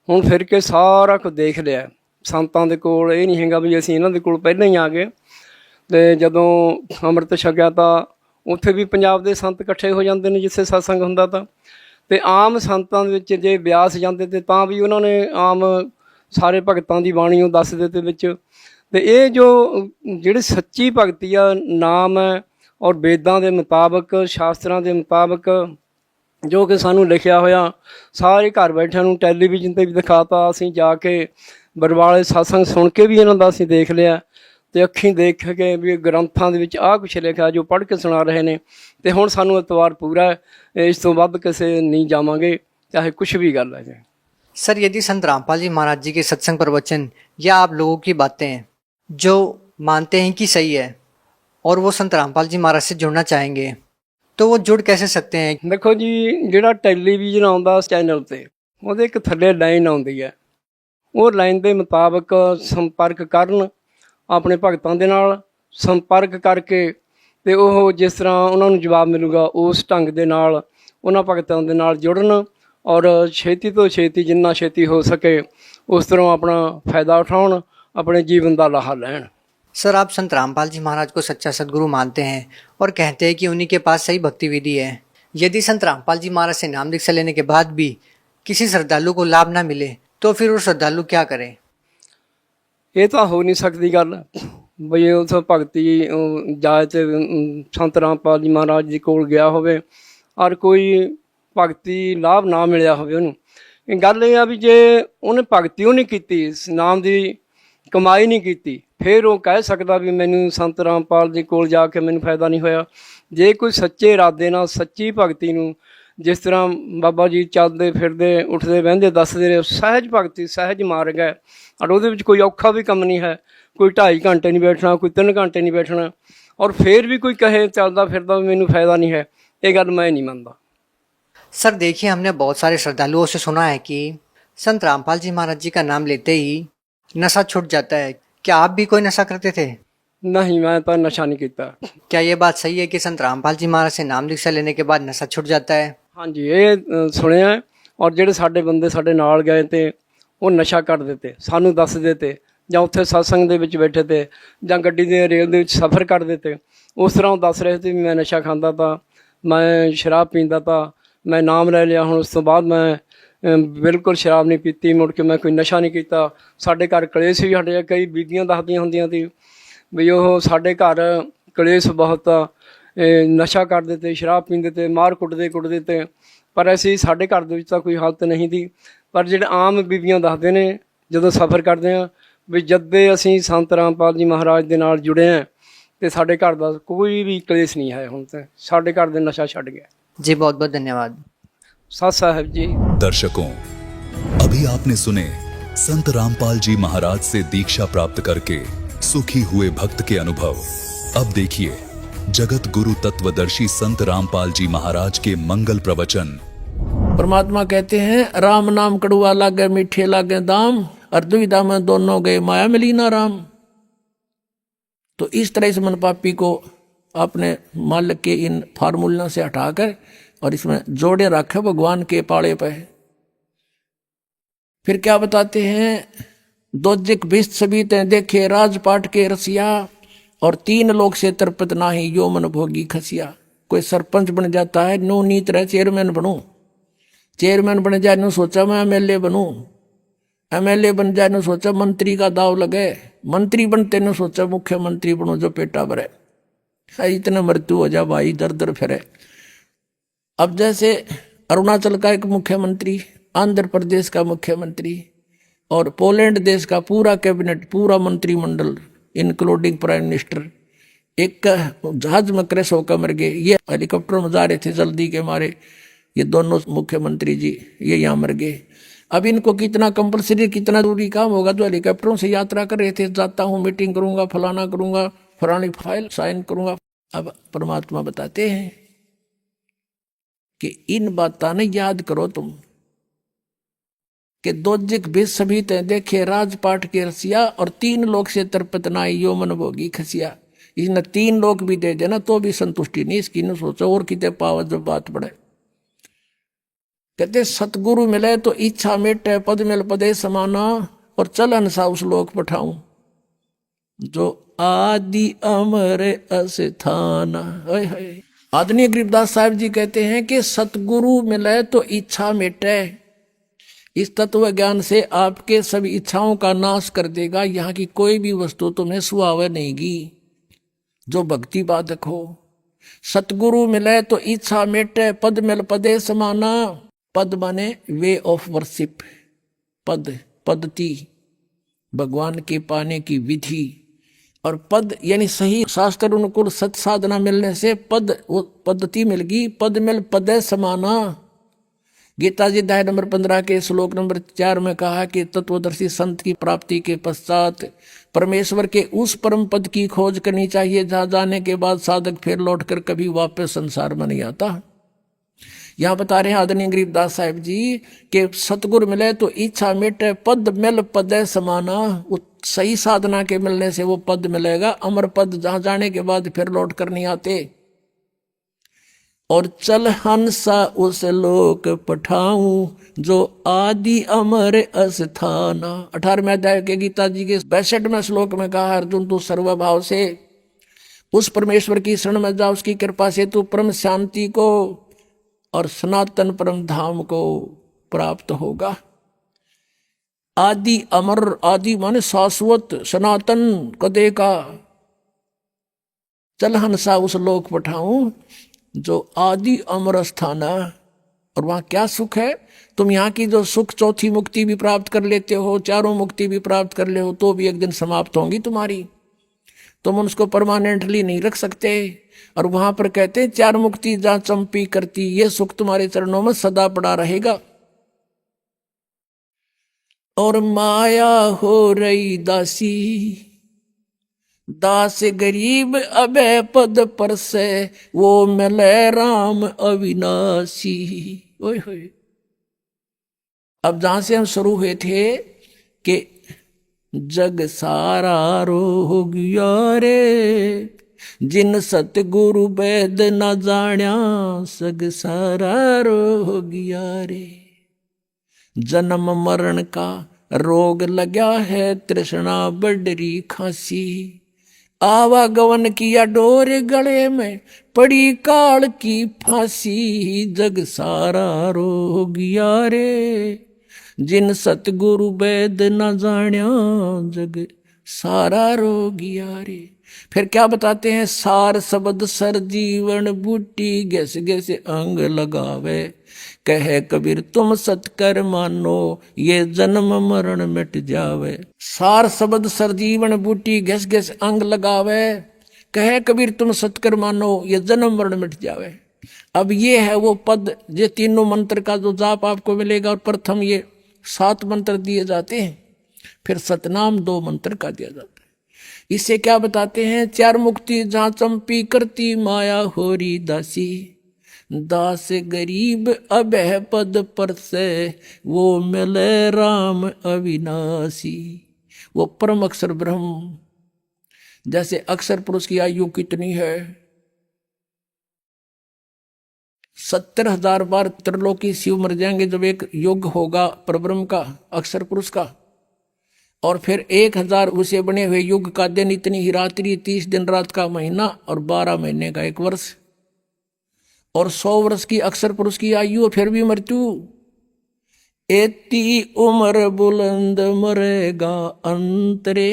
ਹੁਣ ਫਿਰ ਕੇ ਸਾਰਾ ਕੁਝ ਦੇਖ ਲਿਆ ਸੰਤਾਂ ਦੇ ਕੋਲ, ਇਹ ਨਹੀਂ ਹੈਗਾ ਵੀ ਅਸੀਂ ਇਹਨਾਂ ਦੇ ਕੋਲ ਪਹਿਲਾਂ ਹੀ ਆ ਗਏ। ਅਤੇ ਜਦੋਂ ਅੰਮ੍ਰਿਤ ਛਕਿਆ ਤਾਂ ਉੱਥੇ ਵੀ ਪੰਜਾਬ ਦੇ ਸੰਤ ਇਕੱਠੇ ਹੋ ਜਾਂਦੇ ਨੇ ਜਿੱਥੇ ਸਤਸੰਗ ਹੁੰਦਾ ਤਾਂ, ਅਤੇ ਆਮ ਸੰਤਾਂ ਦੇ ਵਿੱਚ ਜੇ ਬਿਆਸ ਜਾਂਦੇ ਤੇ ਤਾਂ ਵੀ ਉਹਨਾਂ ਨੇ ਆਮ ਸਾਰੇ ਭਗਤਾਂ ਦੀ ਬਾਣੀ ਉਹ ਦੱਸ ਦਿੱਤੇ ਵਿੱਚ। ਅਤੇ ਇਹ ਜਿਹੜੀ ਸੱਚੀ ਭਗਤੀ ਆ, ਨਾਮ ਹੈ ਔਰ ਵੇਦਾਂ ਦੇ ਮੁਤਾਬਕ, ਸ਼ਾਸਤਰਾਂ ਦੇ ਮੁਤਾਬਕ ਜੋ ਕਿ ਸਾਨੂੰ ਲਿਖਿਆ ਹੋਇਆ ਸਾਰੇ ਘਰ ਬੈਠਿਆਂ ਨੂੰ ਟੈਲੀਵਿਜ਼ਨ 'ਤੇ ਵੀ ਦਿਖਾਤਾ, ਅਸੀਂ ਜਾ ਕੇ ਬਰਵਾਲੇ ਸਤਸੰਗ ਸੁਣ ਕੇ ਵੀ ਇਹਨਾਂ ਦਾ ਅਸੀਂ ਦੇਖ ਲਿਆ ਅਤੇ ਅੱਖੀਂ ਦੇਖ ਕੇ ਵੀ ਗ੍ਰੰਥਾਂ ਦੇ ਵਿੱਚ ਆਹ ਕੁਛ ਲਿਖਿਆ ਜੋ ਪੜ੍ਹ ਕੇ ਸੁਣਾ ਰਹੇ ਨੇ। ਅਤੇ ਹੁਣ ਸਾਨੂੰ ਇਤਬਾਰ ਪੂਰਾ ਹੈ, ਇਸ ਤੋਂ ਵੱਧ ਕਿਸੇ ਨਹੀਂ ਜਾਵਾਂਗੇ, ਚਾਹੇ ਕੁਛ ਵੀ ਗੱਲ ਹੈ ਜੀ। सर, यदि संत रामपाल जी महाराज जी के सत्संग प्रवचन या आप लोगों की बातें जो मानते हैं कि सही है और वो संत रामपाल जी महाराज से जुड़ना चाहेंगे तो वो जुड़ कैसे सकते हैं? ਦੇਖੋ ਜੀ, ਜਿਹੜਾ ਟੈਲੀਵਿਜ਼ਨ ਆਉਂਦਾ ਚੈਨਲ 'ਤੇ, ਉਹਦੇ ਇੱਕ ਥੱਲੇ ਲਾਈਨ ਆਉਂਦੀ ਹੈ, ਉਹ ਲਾਈਨ ਦੇ ਮੁਤਾਬਕ ਸੰਪਰਕ ਕਰਨ, ਆਪਣੇ ਭਗਤਾਂ ਦੇ ਨਾਲ ਸੰਪਰਕ ਕਰਕੇ ਅਤੇ ਉਹ ਜਿਸ ਤਰ੍ਹਾਂ ਉਹਨਾਂ ਨੂੰ ਜਵਾਬ ਮਿਲੂਗਾ ਉਸ ਢੰਗ ਦੇ ਨਾਲ ਉਹਨਾਂ ਭਗਤਾਂ ਦੇ ਨਾਲ ਜੁੜਨ ਔਰ ਛੇਤੀ ਤੋਂ ਛੇਤੀ, ਜਿੰਨਾ ਛੇਤੀ ਹੋ ਸਕੇ ਉਸ ਤਰ੍ਹਾਂ ਆਪਣਾ ਫਾਇਦਾ ਉਠਾਉਣ, ਆਪਣੇ ਜੀਵਨ ਦਾ ਲਾਹਾ ਲੈਣ। सर, आप संत रामपाल जी महाराज को सच्चा सदगुरु मानते हैं और कहते हैं कि उन्हीं के पास सही भक्ति विधि है। यदि संत रामपाल जी महाराज से नाम दीक्षा लेने के बाद भी किसी श्रद्धालु को लाभ ना मिले तो फिर वो श्रद्धालु क्या करे? ਇਹ ਤਾਂ ਹੋ ਨਹੀਂ ਸਕਦੀ ਗੱਲ ਬਈ ਉਸ ਭਗਤੀ ਜਾਏ ਤੇ ਸੰਤ ਰਾਮਪਾਲ ਜੀ ਮਹਾਰਾਜ ਜੀ ਕੋਲ ਗਿਆ ਹੋਵੇ ਔਰ ਕੋਈ ਭਗਤੀ ਲਾਭ ਨਾ ਮਿਲਿਆ ਹੋਵੇ ਉਹਨੂੰ। ਇਹ ਗੱਲ ਇਹ ਆ ਵੀ ਜੇ ਉਹਨੇ ਭਗਤੀ ਉਹ ਨਹੀਂ ਕੀਤੀ, ਨਾਮ ਦੀ ਕਮਾਈ ਨਹੀਂ ਕੀਤੀ, ਫਿਰ ਉਹ ਕਹਿ ਸਕਦਾ ਵੀ ਮੈਨੂੰ ਸੰਤ ਰਾਮਪਾਲ ਜੀ ਕੋਲ ਜਾ ਕੇ ਮੈਨੂੰ ਫਾਇਦਾ ਨਹੀਂ ਹੋਇਆ। ਜੇ ਕੋਈ ਸੱਚੇ ਇਰਾਦੇ ਨਾਲ ਸੱਚੀ ਭਗਤੀ ਨੂੰ, ਜਿਸ ਤਰ੍ਹਾਂ ਬਾਬਾ ਜੀ ਚੱਲਦੇ ਫਿਰਦੇ ਉੱਠਦੇ ਬਹਿੰਦੇ ਦੱਸਦੇ ਰਹੇ, ਸਹਿਜ ਭਗਤੀ, ਸਹਿਜ ਮਾਰਗ ਹੈ ਔਰ ਉਹਦੇ ਵਿੱਚ ਕੋਈ ਔਖਾ ਵੀ ਕੰਮ ਨਹੀਂ ਹੈ, ਕੋਈ 2.5 ਘੰਟੇ ਨਹੀਂ ਬੈਠਣਾ, ਕੋਈ 3 ਘੰਟੇ ਨਹੀਂ ਬੈਠਣਾ, ਔਰ ਫਿਰ ਵੀ ਕੋਈ ਕਹੇ ਚੱਲਦਾ ਫਿਰਦਾ ਵੀ ਮੈਨੂੰ ਫਾਇਦਾ ਨਹੀਂ ਹੈ, ਇਹ ਗੱਲ ਮੈਂ ਨਹੀਂ ਮੰਨਦਾ। सर, देखिए, हमने बहुत सारे श्रद्धालुओं से सुना है कि संत रामपाल जी महाराज जी का नाम लेते ही नशा छूट जाता है। क्या आप भी कोई नशा करते थे? नहीं, मैं तो नशा नहीं किया। क्या ये बात सही है कि संत रामपाल जी महाराज से नाम दीक्षा लेने के बाद नशा छूट जाता है? ਹਾਂਜੀ, ਇਹ ਸੁਣਿਆ ਹੈ। ਔਰ ਜਿਹੜੇ ਸਾਡੇ ਬੰਦੇ ਸਾਡੇ ਨਾਲ ਗਏ ਤੇ ਉਹ ਨਸ਼ਾ ਕਰਦੇ ਤੇ ਸਾਨੂੰ ਦੱਸਦੇ ਤੇ, ਜਾਂ ਉੱਥੇ ਸਤਸੰਗ ਦੇ ਵਿੱਚ ਬੈਠੇ ਤੇ, ਜਾਂ ਗੱਡੀ ਦੇ ਰੇਲ ਦੇ ਵਿੱਚ ਸਫ਼ਰ ਕਰਦੇ ਤੇ ਉਸ ਤਰ੍ਹਾਂ ਉਹ ਦੱਸ ਰਹੇ ਸੀ ਵੀ ਮੈਂ ਨਸ਼ਾ ਖਾਂਦਾ ਤਾ, ਮੈਂ ਸ਼ਰਾਬ ਪੀਂਦਾ ਤਾ, ਮੈਂ ਨਾਮ ਲੈ ਲਿਆ, ਹੁਣ ਉਸ ਤੋਂ ਬਾਅਦ ਮੈਂ ਬਿਲਕੁਲ ਸ਼ਰਾਬ ਨਹੀਂ ਪੀਤੀ, ਮੁੜ ਕੇ ਮੈਂ ਕੋਈ ਨਸ਼ਾ ਨਹੀਂ ਕੀਤਾ। ਸਾਡੇ ਘਰ ਕਲੇਸ਼ ਵੀ ਸਾਡੇ ਕਈ ਬੀਬੀਆਂ ਦੱਸਦੀਆਂ ਹੁੰਦੀਆਂ ਸੀ ਵੀ ਉਹ ਸਾਡੇ ਘਰ ਕਲੇਸ਼ ਬਹੁਤ ਆ, ਨਸ਼ਾ ਕਰਦੇ ਤੇ, ਸ਼ਰਾਬ ਪੀਂਦੇ ਤੇ, ਮਾਰ ਕੁੱਟਦੇ ਤੇ, ਪਰ ਅਸੀਂ ਸਾਡੇ ਘਰ ਦੇ ਵਿੱਚ ਤਾਂ ਕੋਈ ਹਾਲਤ ਨਹੀਂ ਸੀ। ਪਰ ਜਿਹੜੇ ਆਮ ਬੀਬੀਆਂ ਦੱਸਦੇ ਨੇ ਜਦੋਂ ਸਫ਼ਰ ਕਰਦੇ ਹਾਂ ਵੀ ਜਦ ਦੇ ਅਸੀਂ ਸੰਤ ਰਾਮਪਾਲ ਜੀ ਮਹਾਰਾਜ ਦੇ ਨਾਲ ਜੁੜੇ ਹਾਂ ਤੇ ਸਾਡੇ ਘਰ ਦਾ ਕੋਈ ਵੀ ਕਲੇਸ਼ ਨਹੀਂ ਹੈ। ਹੁਣ ਤਾਂ ਸਾਡੇ ਘਰ ਦੇ ਨਸ਼ਾ ਛੱਡ ਗਿਆ। जी बहुत बहुत धन्यवाद। सत साहिब जी। दर्शकों, अभी आपने सुने संत रामपाल जी महाराज से दीक्षा प्राप्त करके सुखी हुए भक्त के अनुभव। अब देखिए जगत गुरु तत्वदर्शी संत रामपाल जी महाराज के मंगल प्रवचन। परमात्मा कहते हैं राम नाम कड़ुआ लागे मीठे लागे दाम, और दुविधा में दोनों गए माया मिली ना राम। तो इस तरह से मन पापी को अपने मालिक के इन फार्मूलों से हटाकर और इसमें जोड़े रखे भगवान के पाड़े पे। फिर क्या बताते हैं, दोजिक बिस्त सबीते देखे राजपाट के रसिया, और 3 लोग से तरपत नाही यो मन भोगी खसिया। कोई सरपंच बन जाता है, नो नीत रहे चेयरमैन बनूं, चेयरमैन बन जाए नो सोचा मैं एमएलए बनूं, एमएलए बन जाए नो सोचा मंत्री का दाव लगे, मंत्री बनते नो सोचा मुख्यमंत्री बनूं जो पेटा भरे। इतने मृत्यु हो जा भाई, दर दर फिरे। अब जैसे अरुणाचल का एक मुख्यमंत्री, आंध्र प्रदेश का मुख्यमंत्री और पोलैंड देश का पूरा कैबिनेट, पूरा मंत्रिमंडल इंक्लूडिंग प्राइम मिनिस्टर एक जहाज में क्रैश होकर मर गए। ये हेलीकॉप्टर में जा रहे थे जल्दी के मारे, ये दोनों मुख्यमंत्री जी ये यहाँ मर गए। अब इनको कितना कंपलसरी, कितना जरूरी काम होगा जो हेलीकॉप्टरों से यात्रा कर रहे थे, जाता हूँ मीटिंग करूंगा, फलाना करूंगा, फलानी फाइल साइन करूंगा। अब परमात्मा बताते हैं कि इन बातों ने याद करो तुम कि दोजिक बिस सभी ते देखे राजपाट के रसिया, और 3 लोग से तरपत नाई यो मन भोगी खसिया। इसने 3 लोग भी दे देना तो भी संतुष्टि नहीं इसकी, न सोचो और कितने पावत जब बात पड़े। कहते सतगुरु मिले तो इच्छा मेटे, पद मिल पदे समाना, और चलन सा उस लोक पठाऊं जो आदि अमर अस्थाना। आदरणीय गरीबदास साहब जी कहते हैं कि सतगुरु मिले तो इच्छा मेटे। इस तत्व ज्ञान से आपके सभी इच्छाओं का नाश कर देगा। यहाँ की कोई भी वस्तु तुम्हें सुहावे नहींगी जो भक्ति बाधक हो। सतगुरु मिले तो इच्छा मेटे, पद मिल पदे समाना। पद माने वे ऑफ वर्शिप, पद पद्धति, भगवान के पाने की विधि, और पद यानी सही शास्त्र अनुकूल सत साधना मिलने से पद वो पद्धति मिल गई। पद मिल पदे समाना। गीता जी अध्याय नंबर 15 के श्लोक नंबर 4 में कहा कि तत्वदर्शी संत की प्राप्ति के पश्चात परमेश्वर के उस परम पद की खोज करनी चाहिए जहां जाने के बाद साधक फिर लौटकर कभी वापस संसार में नहीं आता। यहाँ बता रहे हैं आदरणीय गरीबदास साहिब जी कि सतगुरु मिले तो इच्छा मिटे, पद मिल पदे समाना। सही साधना के मिलने से वो पद मिलेगा, अमर पद, जहां जाने के बाद फिर लौट कर नहीं आते। और चल हंसा उस लोक पठाऊं जो आदि अमर अस्थाना। 18वें अध्याय के गीता जी के 62वें श्लोक में कहा, अर्जुन तू सर्वभाव से उस परमेश्वर की शरण में जा, उसकी कृपा से तू परम शांति को और सनातन परम धाम को प्राप्त होगा। आदि अमर, आदि माने शाश्वत, सनातन कदे का। चल हंसा उस लोक पठाऊं जो आदि अमर स्थाना। और वहां क्या सुख है? तुम यहाँ की जो सुख, चौथी मुक्ति भी प्राप्त कर लेते हो, 4 मुक्ति भी प्राप्त कर ले हो, तो भी एक दिन समाप्त होंगी तुम्हारी। तुम उसको परमानेंटली नहीं रख सकते। और वहां पर कहते हैं 4 मुक्ति जहां चंपी करती, ये सुख तुम्हारे चरणों में सदा पड़ा रहेगा। और माया हो रही दासी, दास गरीब अबे पद पर से, वो मिले राम अविनाशी। ओए होए, अब जहां से हम शुरू हुए थे कि जग सारा रो गया रे, जिन सतगुरु वैद न जाण्या, सग सारा रो गया रे। जन्म मरण का रोग लग्या है, तृष्णा बडरी खांसी, आवागवन किया डोर गले में, पड़ी काल की फांसी, जग सारा रो गया रे, जिन सतगुरु वैद न जाण्या, जग सारा रो गया रे। फिर क्या बताते हैं, सार शब्द सर जीवन बूटी, गैस गैस अंग लगावे, कहे कबीर तुम सतकर मानो, ये जन्म मरण मिट जावे। सार शब्द सर जीवन बूटी, गैस गैस अंग लगावे, कहे कबीर तुम सतकर मानो, ये जन्म मरण मिट जावे। अब ये है वो पद, ये तीनों मंत्र का जो जाप आपको मिलेगा। और प्रथम ये 7 मंत्र दिए जाते हैं, फिर सतनाम 2 मंत्र का दिया जाता है। इसे क्या बताते हैं, 4 मुक्ति जहां चंपी करती माया होरी दासी, दास गरीब अभय पद पर से, वो मिले राम अविनाशी। वो परम अक्षर ब्रह्म, जैसे अक्षर पुरुष की आयु कितनी है, 70,000 बार त्रिलोकी शिव मर जाएंगे जब एक युग होगा परब्रह्म का, अक्षर पुरुष का। और फिर 1000 उसे बने हुए युग का दिन, इतनी ही रात्रि, 30 दिन रात का महीना, और 12 महीने का 1 वर्ष, और 100 वर्ष की अक्षर पुरुष की आयु, फिर भी मृत्यु। एती उम्र बुलंद मरेगा अंतरे,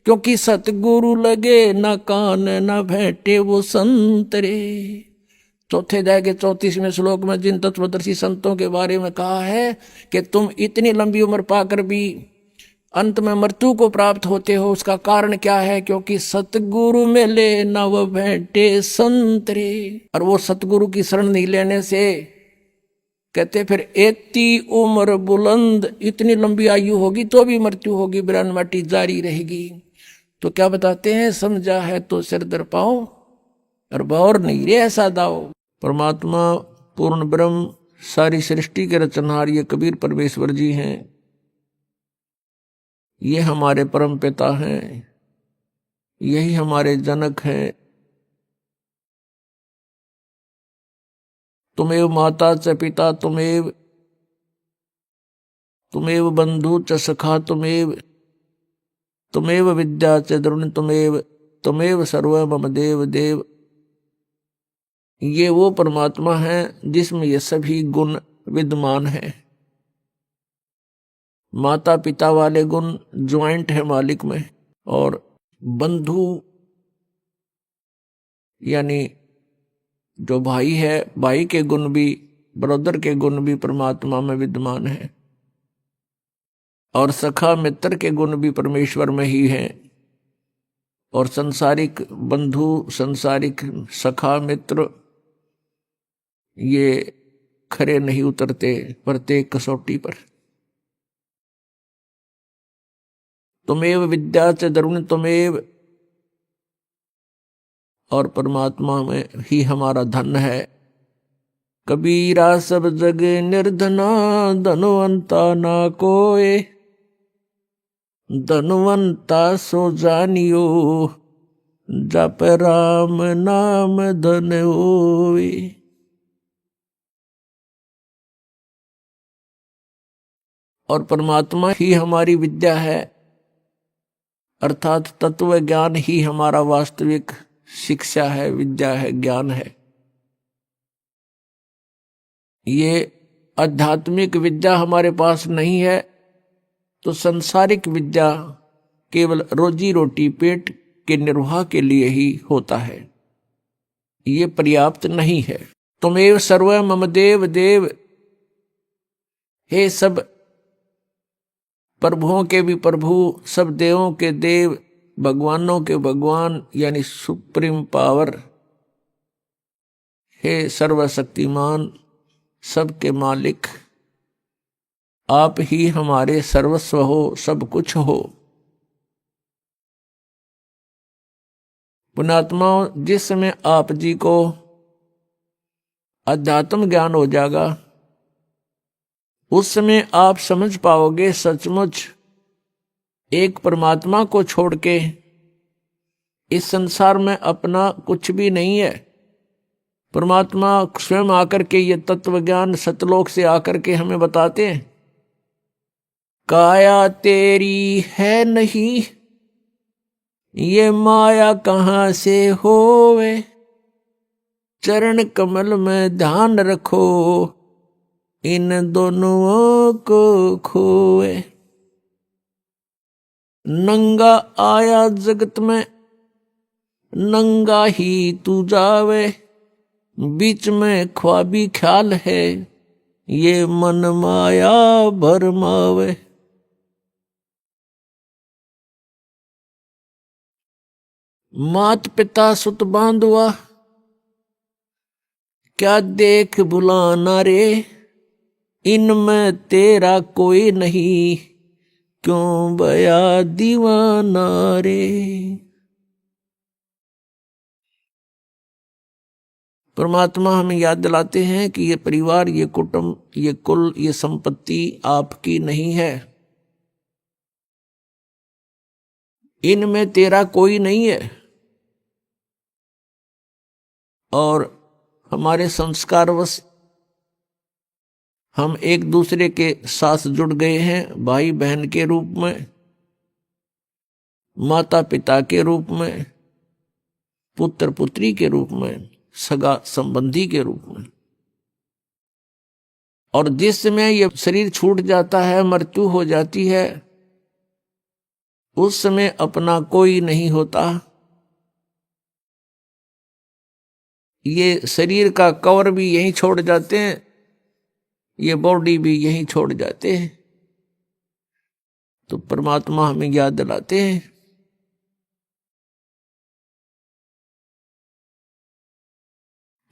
क्योंकि सतगुरु लगे न कान न भेंटे वो संतरे। चौथे अध्याय के 34वें श्लोक में जिन तत्वदर्शी संतों के बारे में कहा है कि तुम इतनी लंबी उम्र पाकर भी अंत में मृत्यु को प्राप्त होते हो, उसका कारण क्या है, क्योंकि सतगुरु मिले न वो भेंटे संतरे। और वो सतगुरु की शरण नहीं लेने से, कहते फिर एती उम्र बुलंद, इतनी लंबी आयु होगी तो भी मृत्यु होगी, बिरान माटी जारी रहेगी। तो क्या बताते हैं, समझा है तो सिर दर पाओ, और बौर नहीं रे ऐसा दाओ। परमात्मा पूर्ण ब्रह्म सारी सृष्टि के रचनहार ये कबीर परमेश्वर जी हैं। ये हमारे परम पिता हैं, यही हमारे जनक हैं। तुमेव माता च पिता तुमेव, तुमेव बंधु च सखा तुमेव, तुमेव विद्या च द्रोण तुमेव, तुमेव सर्व मम देव देव। ये वो परमात्मा है जिसमें ये सभी गुण विद्यमान हैं। माता पिता वाले गुण ज्वाइंट है मालिक में, और बंधु यानी जो भाई है, भाई के गुण भी, ब्रदर के गुण भी परमात्मा में विद्यमान है। और सखा मित्र के गुण भी परमेश्वर में ही हैं। और संसारिक बंधु, संसारिक सखा मित्र, ये खरे नहीं उतरते प्रत्येक कसौटी पर। तुमेव विद्या च द्रोण तुमेव, और परमात्मा में ही हमारा धन है। कबीरा सब जग निर्धना, धनवंता ना कोय, धनवंता सो जानियो, जप राम नाम धन होय। और परमात्मा ही हमारी विद्या है, अर्थात तत्व ज्ञान ही हमारा वास्तविक शिक्षा है, विद्या है, ज्ञान है। ये आध्यात्मिक विद्या हमारे पास नहीं है तो संसारिक विद्या केवल रोजी रोटी, पेट के निर्वाह के लिए ही होता है, ये पर्याप्त नहीं है। तुमेव सर्व मम देव देव, हे सब प्रभुओं के भी प्रभु, सब देवों के देव, भगवानों के भगवान यानी सुप्रीम पावर, हे सर्वशक्तिमान, सबके मालिक, आप ही हमारे सर्वस्व हो, सब कुछ हो। पुण्यात्माओं, जिस समय आप जी को अध्यात्म ज्ञान हो जाएगा उस समय आप समझ पाओगे सचमुच एक परमात्मा को छोड़ के इस संसार में अपना कुछ भी नहीं है। परमात्मा स्वयं आकर के ये तत्व ज्ञान सतलोक से आकर के हमें बताते हैं, काया तेरी है नहीं, ये माया कहाँ से होवे, चरण कमल में ध्यान रखो, इन दोनों को खोए। नंगा आया जगत में, नंगा ही तू जावे, बीच में ख्वाबी ख्याल है, ये मन माया भरमावे। मात पिता सुत बांधुआ, क्या देख बुलाना रे, इनमें तेरा कोई नहीं, क्यों बया दीवाना रे। परमात्मा हमें याद दिलाते हैं कि ये परिवार, ये कुटुंब, ये कुल, ये संपत्ति आपकी नहीं है, इनमें तेरा कोई नहीं है। और हमारे संस्कारवश हम एक दूसरे के साथ जुड़ गए हैं, भाई बहन के रूप में, माता पिता के रूप में, पुत्र पुत्री के रूप में, सगा संबंधी के रूप में। और जिस समय ये शरीर छूट जाता है, मृत्यु हो जाती है, उस समय अपना कोई नहीं होता। ये शरीर का कवर भी यहीं छोड़ जाते हैं, ये बॉडी भी यहीं छोड़ जाते हैं। तो परमात्मा हमें याद दिलाते हैं,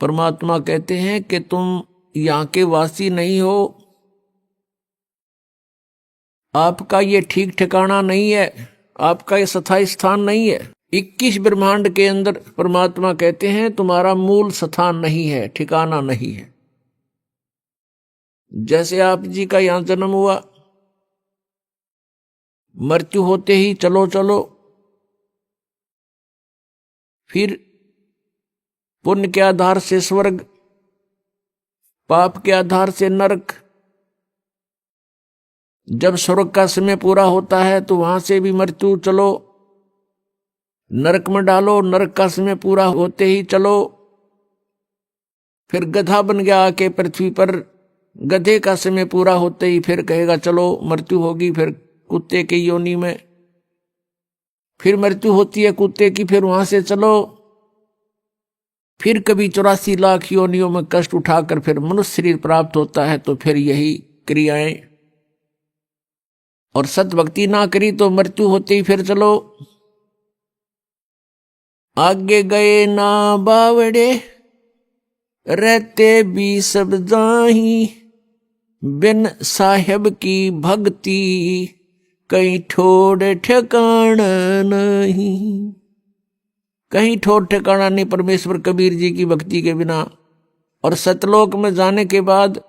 परमात्मा कहते हैं कि तुम यहां के वासी नहीं हो, आपका ये ठीक ठिकाना नहीं है, आपका ये स्थायी स्थान नहीं है। 21 ब्रह्मांड के अंदर परमात्मा कहते हैं तुम्हारा मूल स्थान नहीं है, ठिकाना नहीं है। जैसे आप जी का यहां जन्म हुआ, मृत्यु होते ही चलो चलो, फिर पुण्य के आधार से स्वर्ग, पाप के आधार से नरक। जब स्वर्ग का समय पूरा होता है तो वहां से भी मृत्यु, चलो नरक में डालो, नरक का समय पूरा होते ही चलो, फिर गधा बन गया आके पृथ्वी पर, गधे का समय पूरा होते ही फिर कहेगा चलो मृत्यु होगी, फिर कुत्ते की योनि में, फिर मृत्यु होती है कुत्ते की, फिर वहां से चलो, फिर कभी 84 लाख योनियों में कष्ट उठाकर फिर मनुष्य शरीर प्राप्त होता है। तो फिर यही क्रियाएं, और सद्भक्ति ना करी तो मृत्यु होते ही फिर चलो, आगे गए ना बावड़े, रहते भी सब जाही, बिन साहेब की भक्ति कहीं ठोड़ ठिकाना नहीं। कहीं ठोर ठिकाना नहीं परमेश्वर कबीर जी की भक्ति के बिना। और सतलोक में जाने के बाद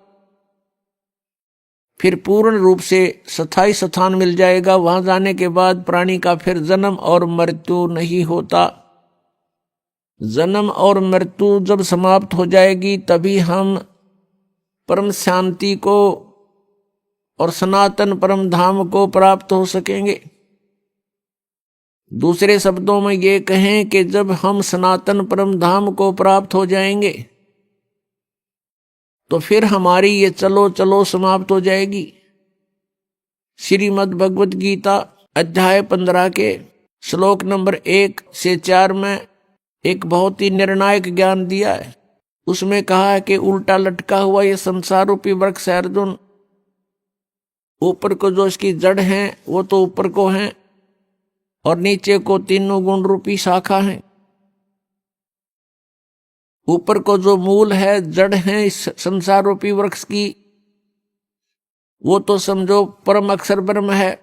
फिर पूर्ण रूप से स्थायी स्थान मिल जाएगा। वहां जाने के बाद प्राणी का फिर जन्म और मृत्यु नहीं होता। जन्म और मृत्यु जब समाप्त हो जाएगी तभी हम परम शांति को और सनातन परम धाम को प्राप्त हो सकेंगे। दूसरे शब्दों में ये कहें कि जब हम सनातन परम धाम को प्राप्त हो जाएंगे तो फिर हमारी ये चलो चलो समाप्त हो जाएगी। श्रीमद् भगवत गीता अध्याय 15 के श्लोक नंबर 1 से 4 में एक बहुत ही निर्णायक ज्ञान दिया है। उसमें कहा है कि उल्टा लटका हुआ ये संसार रूपी वृक्ष है अर्जुन, ऊपर को जो इसकी जड़ है वो तो ऊपर को है और नीचे को तीनों गुण रूपी शाखा है। ऊपर को जो मूल है, जड़ है इस संसार रूपी वृक्ष की, वो तो समझो परम अक्षर ब्रह्म है,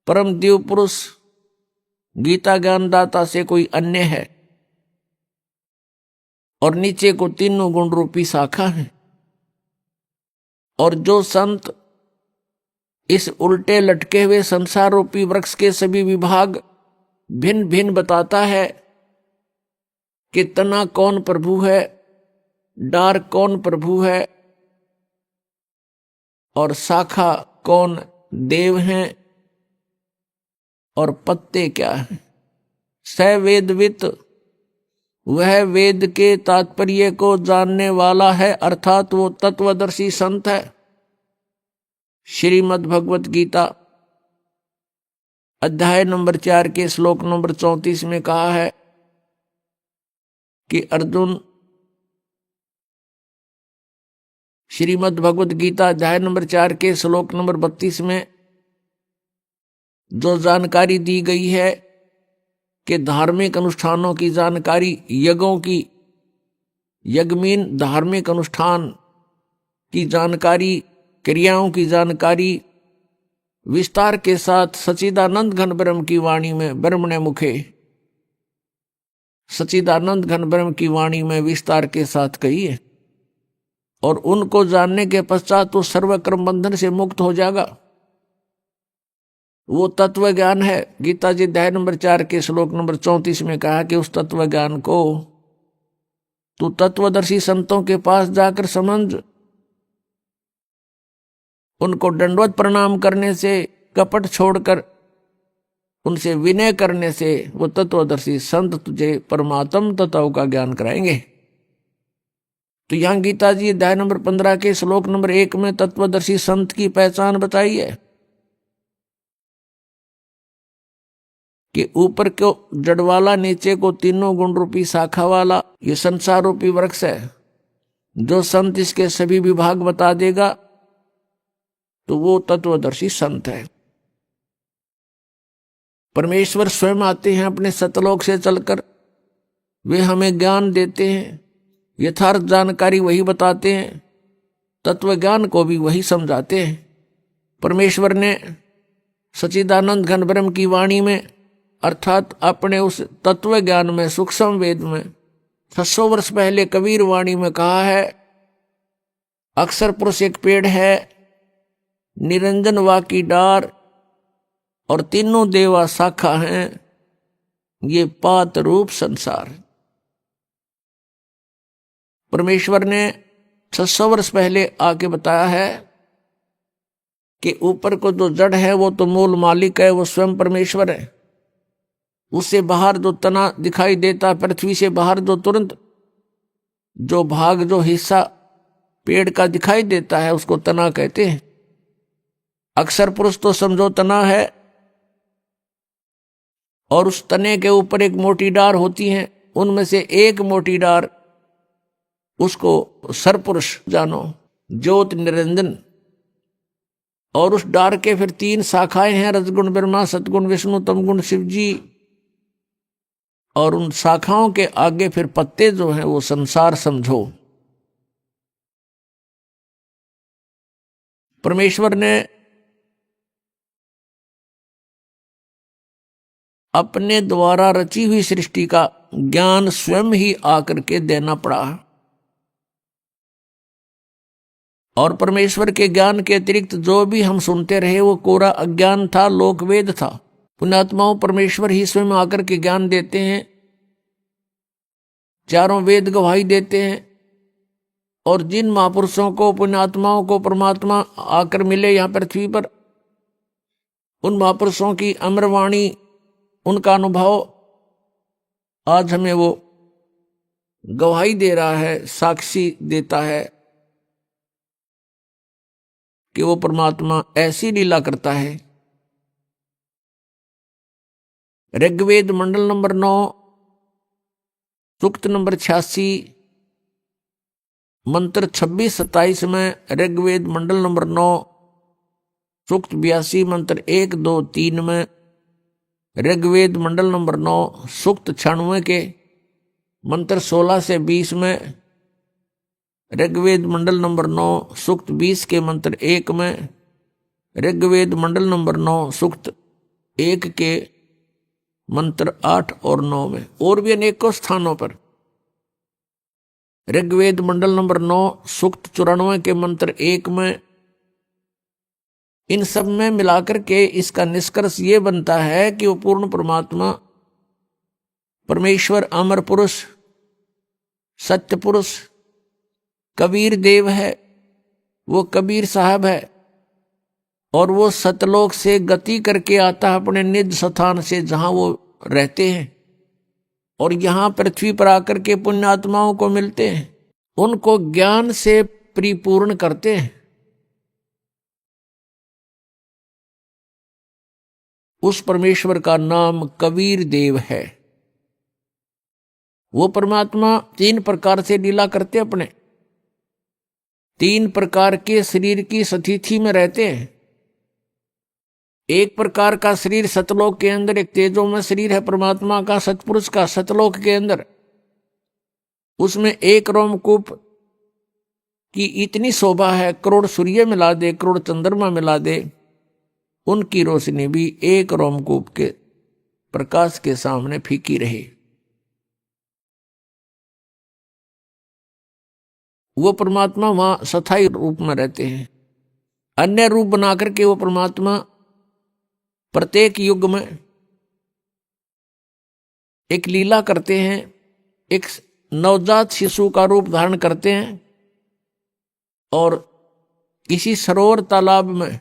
परम दिव्य पुरुष गीता ज्ञानदाता से कोई अन्य है। और नीचे को तीनों गुण रूपी शाखा है। और जो संत इस उल्टे लटके हुए संसार रूपी वृक्ष के सभी विभाग भिन्न भिन्न बताता है कि तना कौन प्रभु है, डार कौन प्रभु है और शाखा कौन देव हैं और पत्ते क्या हैं, स वेदवित वह वेद के तात्पर्य को जानने वाला है, अर्थात वो तत्वदर्शी संत है। श्रीमद् भगवत गीता अध्याय नंबर 4 के श्लोक नंबर 34 में कहा है कि अर्जुन, श्रीमद् भगवत गीता अध्याय नंबर 4 के श्लोक नंबर 32 में जो जानकारी दी गई है कि धार्मिक अनुष्ठानों की जानकारी, यज्ञों की, यज्ञमीन धार्मिक अनुष्ठान की जानकारी, क्रियाओं की जानकारी विस्तार के साथ सच्चिदानंद घन ब्रह्म की वाणी में, ब्रह्मणे मुखे, सच्चिदानंद घन ब्रह्म की वाणी में विस्तार के साथ कही है। और उनको जानने के पश्चात तो सर्वकर्म बंधन से मुक्त हो जाएगा। वो तत्व ज्ञान है। गीता जी अध्याय नंबर 4 के श्लोक नंबर 34 में कहा कि उस तत्व ज्ञान को तू तत्वदर्शी संतों के पास जाकर समझ। उनको दंडवत प्रणाम करने से, कपट छोड़कर उनसे विनय करने से वो तत्वदर्शी संत तुझे परमात्म तत्व का ज्ञान कराएंगे। तो यहां गीता जी अध्याय नंबर 15 के श्लोक नंबर 1 में तत्वदर्शी संत की पहचान बताई है कि ऊपर को जड़ वाला, नीचे को तीनों गुण रूपी शाखा वाला ये संसार रूपी वृक्ष है। जो संत इसके सभी विभाग बता देगा तो वो तत्वदर्शी संत है। परमेश्वर स्वयं आते हैं अपने सतलोक से चलकर, वे हमें ज्ञान देते हैं, यथार्थ जानकारी वही बताते हैं, तत्व ज्ञान को भी वही समझाते हैं। परमेश्वर ने सच्चिदानंद घन ब्रह्म की वाणी में, अर्थात अपने उस तत्व ज्ञान में, सूक्ष्म वेद में 600 वर्ष पहले कबीर वाणी में कहा है, अक्षर पुरुष एक पेड़ है, निरंजन वा की डार और तीनों देवा शाखा हैं, ये पात रूप संसार। परमेश्वर ने 600 वर्ष पहले आके बताया है कि ऊपर को जो जड़ है वो तो मूल मालिक है, वो स्वयं परमेश्वर है। उससे बाहर जो तना दिखाई देता, पृथ्वी से बाहर जो तुरंत जो भाग, जो हिस्सा पेड़ का दिखाई देता है उसको तना कहते हैं। अक्षर पुरुष तो समझो तना है, और उस तने के ऊपर एक मोटी डार होती है, उनमें से एक मोटी डार उसको सरपुरुष जानो, ज्योत निरंजन। और उस डार के फिर 3 शाखाएं हैं, रजगुण ब्रह्मा, सतगुण विष्णु, तमगुण शिव जी। और उन शाखाओं के आगे फिर पत्ते जो हैं वो संसार समझो। परमेश्वर ने अपने द्वारा रची हुई सृष्टि का ज्ञान स्वयं ही आकर के देना पड़ा। और परमेश्वर के ज्ञान के अतिरिक्त जो भी हम सुनते रहे वो कोरा अज्ञान था, लोकवेद था। पुण्यात्माओं, परमेश्वर ही स्वयं आकर के ज्ञान देते हैं, चारों वेद गवाही देते हैं। और जिन महापुरुषों को, पुण्यात्माओं को परमात्मा आकर मिले यहाँ पृथ्वी पर, उन महापुरुषों की अमरवाणी, उनका अनुभव आज हमें वो गवाही दे रहा है, साक्षी देता है कि वो परमात्मा ऐसी लीला करता है। ऋग्वेद मंडल नंबर 9 सूक्त नंबर 86 मंत्र 26-27 में, ऋग्वेद मंडल नंबर 9 सूक्त 82 मंत्र 1, 2, 3 में, ऋग्वेद मंडल नंबर 9 सूक्त 96 के मंत्र 16 से 20 में, ऋग्वेद मंडल नंबर 9 सूक्त 20 के मंत्र 1 में, ऋग्वेद मंडल नंबर 9 सूक्त 1 के मंत्र 8 और 9 में, और भी अनेकों स्थानों पर। ऋग्वेद मंडल नंबर 9 सूक्त 94 के मंत्र 1 में, इन सब में मिलाकर के इसका निष्कर्ष ये बनता है कि वो पूर्ण परमात्मा परमेश्वर अमर पुरुष सत्य पुरुष कबीर देव है, वो कबीर साहब है, और वो सतलोक से गति करके आता है अपने निज स्थान से जहां वो रहते हैं, और यहां पृथ्वी पर आकर के पुण्यात्माओं को मिलते हैं, उनको ज्ञान से परिपूर्ण करते हैं। उस परमेश्वर का नाम कबीर देव है। वो परमात्मा 3 प्रकार से लीला करते अपने, 3 प्रकार के शरीर की स्थिति में रहते हैं। एक प्रकार का शरीर सतलोक के अंदर, एक तेजोमय शरीर है परमात्मा का सतपुरुष का सतलोक के अंदर, उसमें एक रोमकूप की इतनी शोभा है, करोड़ सूर्य मिला दे, करोड़ चंद्रमा मिला दे, उनकी रोशनी भी एक रोमकूप के प्रकाश के सामने फीकी रहे। वो परमात्मा वहां स्थायी रूप में रहते हैं। अन्य रूप बना करके वो परमात्मा प्रत्येक युग में एक लीला करते हैं, एक नवजात शिशु का रूप धारण करते हैं, और किसी सरोवर तालाब में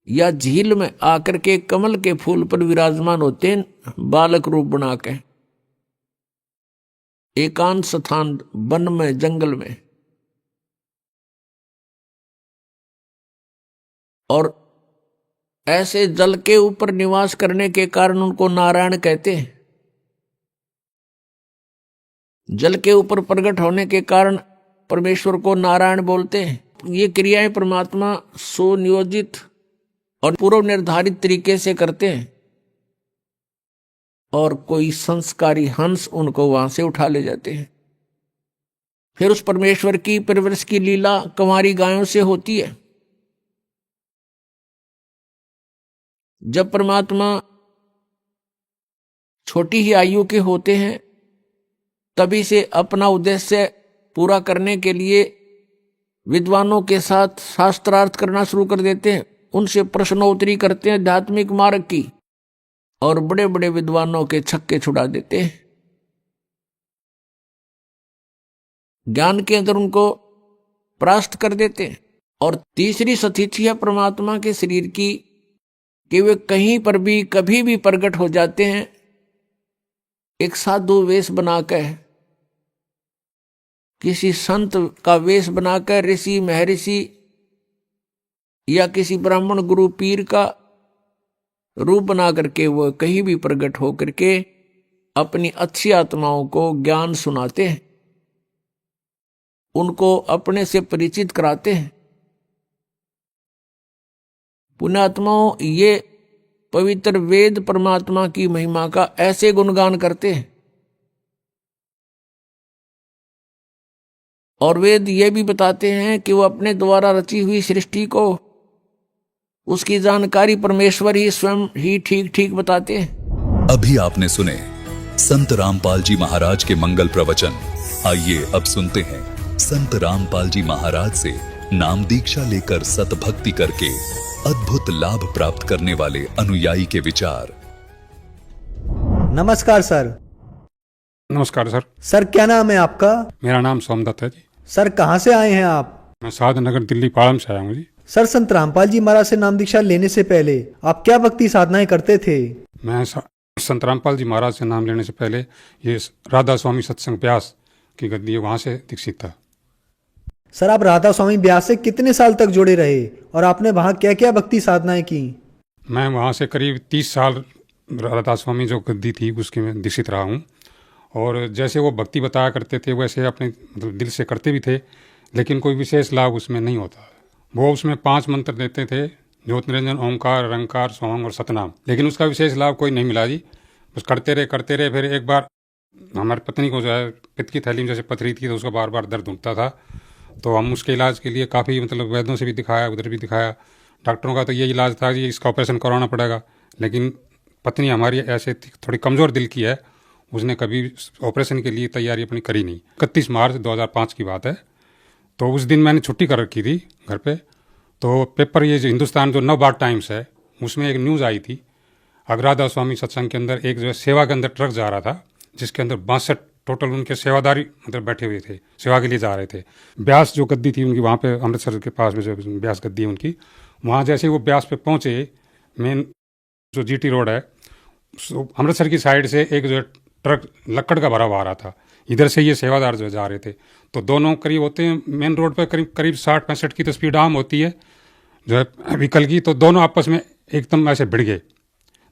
या झील में आकर के कमल के फूल पर विराजमान होते हैं बालक रूप बना के, एकांत स्थान वन में जंगल में। और ऐसे जल के ऊपर निवास करने के कारण उनको नारायण कहते हैं। जल के ऊपर प्रकट होने के कारण परमेश्वर को नारायण बोलते हैं। ये क्रियाएं परमात्मा सुनियोजित और पूर्व निर्धारित तरीके से करते हैं, और कोई संस्कारी हंस उनको वहां से उठा ले जाते हैं। फिर उस परमेश्वर की परवरिश की लीला कंवारी गायों से होती है। जब परमात्मा छोटी ही आयु के होते हैं, तभी से अपना उद्देश्य पूरा करने के लिए विद्वानों के साथ शास्त्रार्थ करना शुरू कर देते हैं, उनसे प्रश्नोत्तरी करते हैं आध्यात्मिक मार्ग की, और बड़े बड़े विद्वानों के छक्के छुड़ा देते हैं। ज्ञान के अंदर उनको परास्त कर देते हैं। और तीसरी स्थिति है परमात्मा के शरीर की कि वे कहीं पर भी कभी भी प्रकट हो जाते हैं, एक साधु वेश बनाकर, किसी संत का वेश बनाकर, ऋषि महर्षि या किसी ब्राह्मण गुरु पीर का रूप बना करके वह कहीं भी प्रकट हो करके अपनी अच्छी आत्माओं को ज्ञान सुनाते हैं, उनको अपने से परिचित कराते हैं। पुण्यात्माओं ये पवित्र वेद परमात्मा की महिमा का ऐसे गुणगान करते हैं, और वेद ये भी बताते हैं कि वो अपने द्वारा रची हुई सृष्टि को, उसकी जानकारी परमेश्वर ही स्वयं ही ठीक ठीक बताते हैं। अभी आपने सुने संत रामपाल जी महाराज के मंगल प्रवचन। आइए अब सुनते हैं संत रामपाल जी महाराज से नाम दीक्षा लेकर सतभक्ति करके अद्भुत लाभ प्राप्त करने वाले अनुयायी के विचार। नमस्कार सर। नमस्कार सर। सर क्या नाम है आपका? मेरा नाम सोमदत्त है जी। सर कहाँ से आए हैं आप? मैं साधनगर दिल्ली पाड़म से आया हूँ जी। सर संत रामपाल जी महाराज से नाम दीक्षा लेने से पहले आप क्या भक्ति साधनाएं करते थे? मैं संत रामपाल जी महाराज से नाम लेने से पहले ये राधा स्वामी सत्संग ब्यास की गद्दी है, वहाँ से दीक्षित था। सर आप राधा स्वामी ब्यास से कितने साल तक जुड़े रहे और आपने वहाँ क्या क्या भक्ति साधनाएं की? मैं वहाँ से करीब 30 साल राधा स्वामी जो गद्दी थी उसकी मैं दीक्षित रहा हूँ। और जैसे वो भक्ति बताया करते थे वैसे अपने मतलब दिल से करते भी थे, लेकिन कोई विशेष लाभ उसमें नहीं होता। वो उसमें 5 मंत्र देते थे, ज्योत निरंजन, ओंकार, रंकार, सोहंग और सतनाम, लेकिन उसका विशेष लाभ कोई नहीं मिला जी। बस करते रहे। फिर एक बार हमारी पत्नी को जो है पित्त की थैली में जैसे पथरी थी तो उसका बार बार दर्द उठता था, तो हम उसके इलाज के लिए काफ़ी मतलब वैद्यों से भी दिखाया, उधर भी दिखाया। डॉक्टरों का तो ये इलाज था कि इसका ऑपरेशन करवाना पड़ेगा, लेकिन पत्नी हमारी ऐसे थोड़ी कमज़ोर दिल की है, उसने कभी ऑपरेशन के लिए तैयारी अपनी करी नहीं। 31 मार्च 2005 की बात है। तो उस दिन मैंने छुट्टी कर रखी थी घर पे, तो पेपर ये जो हिंदुस्तान जो नवभारत टाइम्स है उसमें एक न्यूज़ आई थी, अग्रराधा स्वामी सत्संग के अंदर एक जो है सेवा के अंदर ट्रक जा रहा था, जिसके अंदर 62 टोटल उनके सेवादारी मतलब बैठे हुए थे, सेवा के लिए जा रहे थे। ब्यास जो गद्दी थी उनकी, वहाँ पे अमृतसर के पास में जो ब्यास गद्दी है उनकी, वहाँ जैसे वो ब्यास पे पहुँचे, मेन जो जीटी रोड है, अमृतसर की साइड से एक जो है ट्रक लक्कड़ का भरा हुआ आ रहा था, इधर से ये सेवादार जो जा रहे थे। तो दोनों करीब होते हैं मेन रोड पर करीब 60-65 की तो स्पीड आम होती है जो है व्हीकल की, तो दोनों आपस में एकदम ऐसे भिड़ गए।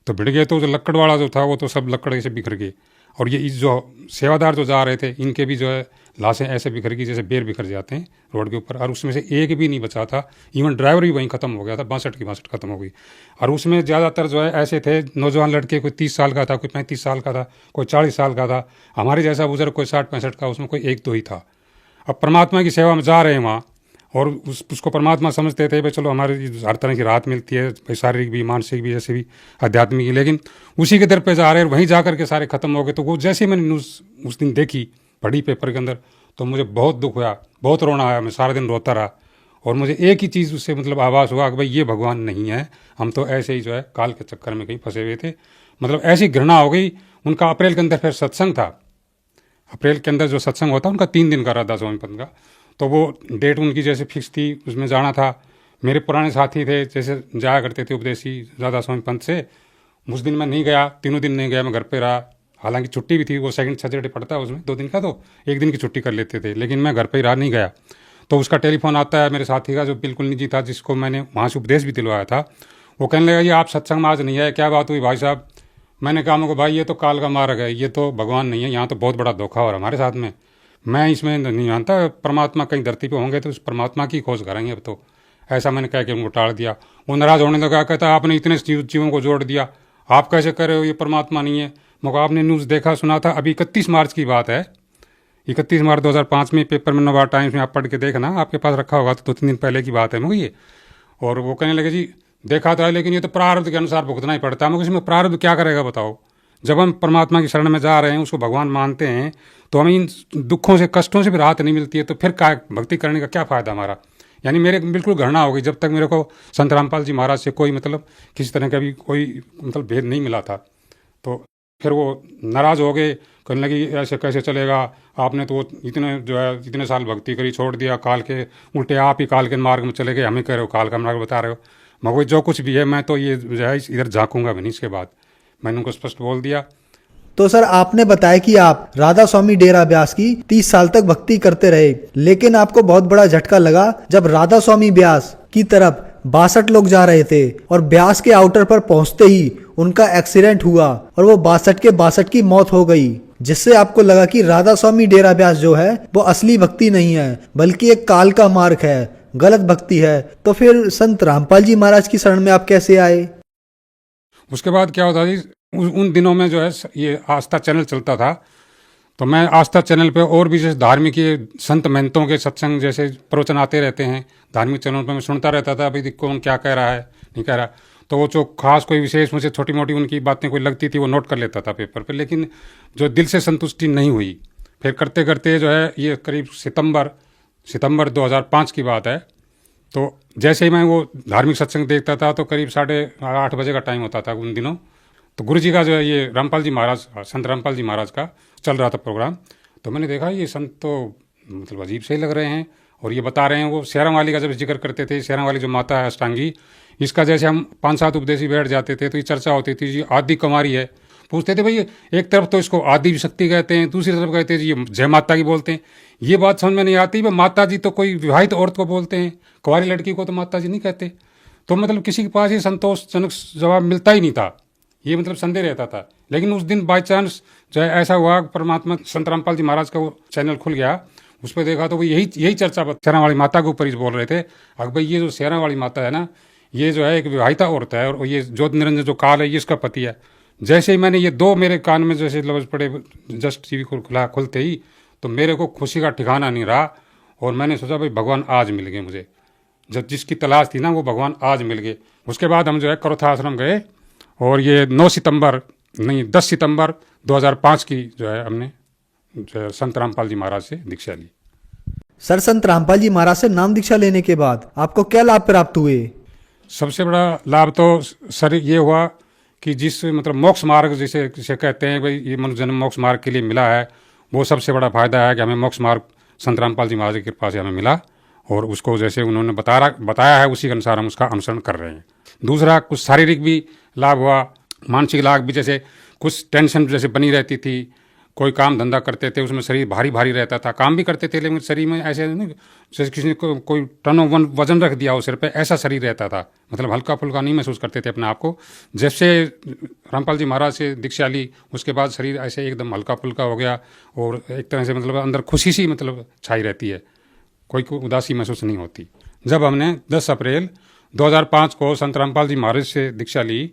तो भिड़ गए तो जो लक्कड़ वाला जो था वो तो सब लक्कड़ से बिखर गए, और ये जो सेवादार जो जा रहे थे इनके भी जो है लाशें ऐसे बिखर गई जैसे बेर बिखर जाते हैं रोड के ऊपर, और उसमें से एक भी नहीं बचा था। इवन ड्राइवर भी वहीं ख़त्म हो गया था, 62 की 62 खत्म हो गई। और उसमें ज़्यादातर जो है ऐसे थे नौजवान लड़के, कोई 30 साल का था, कोई 35 साल का था, कोई 40 साल का था, हमारे जैसा बुजुर्ग कोई 60-65 का, उसमें कोई एक दो ही था। अब परमात्मा की सेवा में जा रहे हैं वहाँ, और उसको परमात्मा समझते थे भाई चलो हमारी हर तरह की राहत मिलती है, भाई शारीरिक भी मानसिक भी जैसे भी आध्यात्मिक भी, लेकिन उसी के दर पे जा रहे हैं, वहीं जा कर के सारे खत्म हो गए। तो वो जैसे ही मैंने न्यूज़ उस दिन देखी, पढ़ी पेपर के अंदर, तो मुझे बहुत दुख हुआ, बहुत रोना आया, मैं सारा दिन रोता रहा। और मुझे एक ही चीज़ उससे मतलब आभास हुआ कि भाई ये भगवान नहीं है, हम तो ऐसे ही जो है काल के चक्कर में कहीं फंसे हुए थे। मतलब ऐसी घृणा हो गई। उनका अप्रैल के अंदर फिर सत्संग था, अप्रैल के अंदर जो सत्संग होता उनका 3 दिन का राधा स्वामी पंत का, तो वो डेट उनकी जैसे फिक्स थी, उसमें जाना था। मेरे पुराने साथी थे जैसे जाया करते थे उपदेशी राधा स्वामी पंत से, उस दिन मैं नहीं गया, 3 दिन नहीं गया, मैं घर पे रहा। हालांकि छुट्टी भी थी, वो सेकंड सैटरडे पड़ता है उसमें 2 दिन का, तो 1 दिन की छुट्टी कर लेते थे, लेकिन मैं घर पे ही रहा, नहीं गया। तो उसका टेलीफोन आता है मेरे साथी का जो बिल्कुल निजी था, जिसको मैंने वहाँ से उपदेश भी दिलवाया था। वो कहने लगा ये आप सत्संग में आज नहीं आए, क्या बात हुई भाई साहब? मैंने कहा मुझे भाई ये तो काल का मार्ग है, ये तो भगवान नहीं है, यहाँ तो बहुत बड़ा धोखा हो रहा हमारे साथ में, मैं इसमें नहीं मानता। परमात्मा कहीं धरती पे होंगे तो उस परमात्मा की खोज करेंगे अब तो, ऐसा मैंने कह के उनको टाल दिया। वो नाराज़ होने लगा, कहता आपने इतने जीवों को जोड़ दिया, आप कैसे कर रहे हो, ये परमात्मा नहीं है। मगर आपने न्यूज़ देखा सुना था, अभी 31 मार्च की बात है, 31 मार्च 2005 में पेपर में नवभारत टाइम्स में आप पढ़ के देखना, आपके पास रखा होगा, तो 2-3 दिन पहले की बात है मुझे ये। और वो कहने लगे जी देखा था, लेकिन ये तो प्रारब्ध के अनुसार भुगतना ही पड़ता है। मगर इसमें प्रारब्ध क्या करेगा बताओ? जब हम परमात्मा की शरण में जा रहे हैं, उसको भगवान मानते हैं, तो हमें इन दुखों से कष्टों से भी राहत नहीं मिलती है, तो फिर क्या भक्ति करने का क्या फ़ायदा हमारा? यानी मेरे बिल्कुल घृणा हो गई जब तक मेरे को संत रामपाल जी महाराज से कोई मतलब किसी तरह का भी कोई मतलब भेद नहीं मिला था। तो फिर वो नाराज़ हो गए, कहने लगी ऐसे कैसे चलेगा, आपने तो इतने जो है इतने साल भक्ति करी, छोड़ दिया, काल के उल्टे आप ही काल के मार्ग में चले गए, हमें कह रहे हो काल का मार्ग बता रहे हो। मगर जो कुछ भी है मैं तो ये जो है इधर झाँकूंगा भी नहीं। इसके बाद मैंने उनको स्पष्ट बोल दिया। तो सर आपने बताया कि आप राधा स्वामी डेरा ब्यास की 30 साल तक भक्ति करते रहे, लेकिन आपको बहुत बड़ा झटका लगा जब राधा स्वामी ब्यास की तरफ 62 लोग जा रहे थे और ब्यास के आउटर पर पहुंचते ही उनका एक्सीडेंट हुआ और वो 62 के 62 की मौत हो गई, जिससे आपको लगा कि राधा स्वामी डेरा ब्यास जो है वो असली भक्ति नहीं है बल्कि एक काल का मार्ग है, गलत भक्ति है। तो फिर संत रामपाल जी महाराज की शरण में आप कैसे आए? उसके बाद क्या होता जी, उन दिनों में जो है ये आस्था चैनल चलता था, तो मैं आस्था चैनल पे और भी जैसे धार्मिक संत महंतों के सत्संग जैसे प्रवचन आते रहते हैं धार्मिक चैनल पर, मैं सुनता रहता था भाई कौन क्या कह रहा है नहीं कह रहा। तो वो जो खास कोई विशेष मुझे छोटी मोटी उनकी बातें कोई लगती थी वो नोट कर लेता था पेपर पे, लेकिन जो दिल से संतुष्टि नहीं हुई। फिर करते करते जो है ये करीब सितंबर 2005 की बात है, तो जैसे ही मैं वो धार्मिक सत्संग देखता था तो करीब 8:30 बजे का टाइम होता था उन दिनों। तो गुरु जी का जो है ये रामपाल जी महाराज, संत रामपाल जी महाराज का चल रहा था प्रोग्राम। तो मैंने देखा ये संत तो मतलब अजीब से ही लग रहे हैं, और ये बता रहे हैं वो शेरम वाली का जब जिक्र करते थे, शेरम वाली जो माता है अष्टांगी, इसका जैसे हम 5-7 उपदेशी बैठ जाते थे तो ये चर्चा होती थी जी आदि कुमारी है। पूछते थे भाई एक तरफ तो इसको आदि शक्ति कहते हैं, दूसरी तरफ कहते हैं जी ये जय माता की बोलते हैं। ये बात समझ में नहीं आती, भाई माता जी तो कोई विवाहित औरत को बोलते हैं, कुंवारी लड़की को तो माता जी नहीं कहते। तो मतलब किसी के पास ये संतोषजनक जवाब मिलता ही नहीं था, ये मतलब संदेह रहता था। लेकिन उस दिन बाई चांस जो है ऐसा हुआ, परमात्मा संत रामपाल जी महाराज का वो चैनल खुल गया, उस पर देखा तो वो यही चर्चा शेरा वाली माता के ऊपर ही बोल रहे थे। अगर भाई ये जो शेरा वाली माता है ना, ये जो है एक विवाहिता औरत है, और ये ज्योत निरंजन जो काल है ये इसका पति है। जैसे ही मैंने ये 2 मेरे कान में जैसे लफ्ज पड़े, जस्ट टीवी खुलते ही, तो मेरे को खुशी का ठिकाना नहीं रहा, और मैंने सोचा भाई भगवान आज मिल गए मुझे, जब जिसकी तलाश थी ना वो भगवान आज मिल गए। उसके बाद हम जो है करोथा आश्रम गए, और ये 10 सितंबर 2005 की जो है हमने जो है संत रामपाल जी महाराज से दीक्षा ली। सर, संत रामपाल जी महाराज से नाम दीक्षा लेने के बाद आपको क्या लाभ प्राप्त हुए? सबसे बड़ा लाभ तो सर ये हुआ कि जिस मतलब मोक्ष मार्ग जिसे कहते हैं भाई, ये मनुष्य जन्म मोक्ष मार्ग के लिए मिला है, वो सबसे बड़ा फायदा है कि हमें मोक्ष मार्ग संत रामपाल जी महाराज की कृपा से हमें मिला, और उसको जैसे उन्होंने बताया है उसी के अनुसार हम उसका अनुसरण कर रहे हैं। दूसरा, कुछ शारीरिक भी लाभ हुआ, मानसिक लाभ भी, जैसे कुछ टेंशन जैसे बनी रहती थी, कोई काम धंधा करते थे उसमें शरीर भारी भारी रहता था, काम भी करते थे लेकिन शरीर में ऐसे नहीं जैसे किसी ने कोई टन वजन रख दिया हो सिर पे, ऐसा शरीर रहता था, मतलब हल्का फुल्का नहीं महसूस करते थे अपने आप को। जैसे रामपाल जी महाराज से दीक्षा ली उसके बाद शरीर ऐसे एकदम हल्का फुल्का हो गया, और एक तरह से मतलब अंदर खुशी सी मतलब छाई रहती है, कोई उदासी महसूस नहीं होती। जब हमने 10 अप्रैल 2005 को संत रामपाल जी महाराज से दीक्षा ली,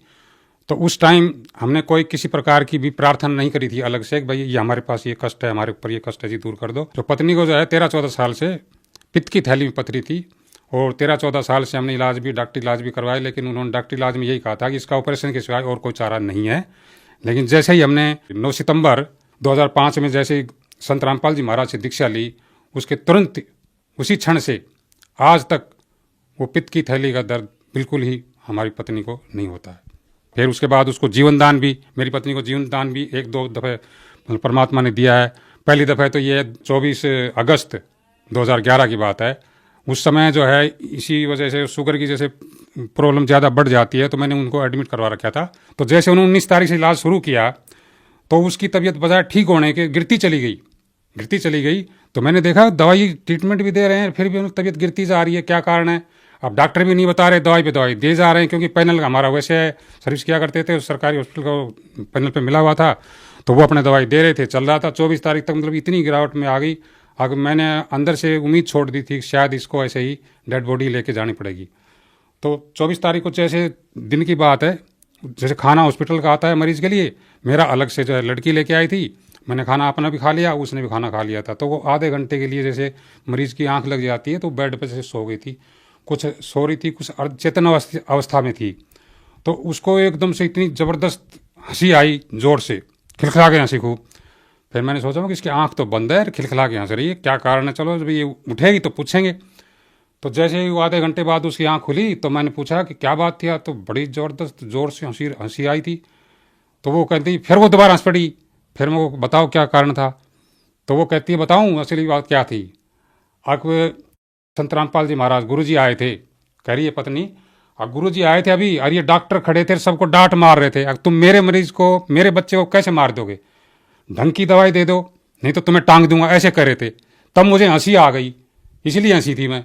तो उस टाइम हमने कोई किसी प्रकार की भी प्रार्थना नहीं करी थी अलग से, भाई ये हमारे पास ये कष्ट है, हमारे ऊपर ये कष्ट है जी, दूर कर दो। तो पत्नी को जो है 13-14 साल से पित्त की थैली में पथरी थी, और 13-14 साल से हमने डॉक्टरी इलाज भी करवाया, लेकिन उन्होंने डॉक्टरी इलाज में यही कहा था कि इसका ऑपरेशन के सिवाय और कोई चारा नहीं है। लेकिन जैसे ही हमने 9 सितंबर 2005 में जैसे ही संत रामपाल जी महाराज से दीक्षा ली, उसके तुरंत उसी क्षण से आज तक वो पित्त की थैली का दर्द बिल्कुल ही हमारी पत्नी को नहीं होता है। फिर उसके बाद उसको जीवन दान भी, मेरी पत्नी को जीवन दान भी 1-2 दफ़े परमात्मा ने दिया है। पहली दफ़े तो ये 24 अगस्त 2011 की बात है। उस समय जो है इसी वजह से शुगर की जैसे प्रॉब्लम ज़्यादा बढ़ जाती है, तो मैंने उनको एडमिट करवा रखा था। तो जैसे उन्होंने 19 तारीख से इलाज शुरू किया, तो उसकी तबीयत बजाय ठीक होने के गिरती चली गई। तो मैंने देखा दवाई ट्रीटमेंट भी दे रहे हैं, फिर भी उनकी तबीयत गिरती जा रही है, क्या कारण है? अब डॉक्टर भी नहीं बता रहे, दवाई पे दवाई दे जा रहे हैं, क्योंकि पैनल का हमारा वैसे सर्विस किया करते थे, सरकारी हॉस्पिटल को पैनल पे मिला हुआ था, तो वो अपने दवाई दे रहे थे, चल रहा था। 24 तारीख तक मतलब इतनी गिरावट में आ गई, अगर मैंने अंदर से उम्मीद छोड़ दी थी शायद इसको ऐसे ही डेड बॉडी लेके जानी पड़ेगी। तो 24 तारीख को जैसे दिन की बात है, जैसे खाना हॉस्पिटल का आता है मरीज के लिए, मेरा अलग से जो है लड़की लेके आई थी, मैंने खाना अपना भी खा लिया, उसने भी खाना खा लिया था। तो वो आधे घंटे के लिए जैसे मरीज की आंख लग जाती है, तो बेड पर जैसे सो गई थी, कुछ सो रही थी, कुछ चेतन अवस्था में थी। तो उसको एकदम से इतनी ज़बरदस्त हंसी आई, जोर से खिलखिला के हंसी खूब। फिर मैंने सोचा कि इसकी आंख तो बंद है, खिलखिला के हंस रही है, क्या कारण है, चलो जब ये उठेगी तो पूछेंगे। तो जैसे ही वो आधे घंटे बाद उसकी आंख खुली, तो मैंने पूछा कि क्या बात थी, तो बड़ी ज़बरदस्त जोर से हंसी आई थी। तो वो कहती, फिर वो दोबारा हंस पड़ी। फिर मैं वो बताओ क्या कारण था? तो वो कहती है बताऊँ असली बात क्या थी। अब संत रामपाल जी महाराज गुरु जी आए थे, कह रही है पत्नी, अब गुरु जी आए थे अभी, और ये डॉक्टर खड़े थे, सबको डांट मार रहे थे, अब तुम मेरे मरीज को, मेरे बच्चे को कैसे मार दोगे? ढंग की दवाई दे दो, नहीं तो तुम्हें टांग दूंगा, ऐसे कह रहे थे। तब मुझे हंसी आ गई, इसलिए हंसी थी मैं।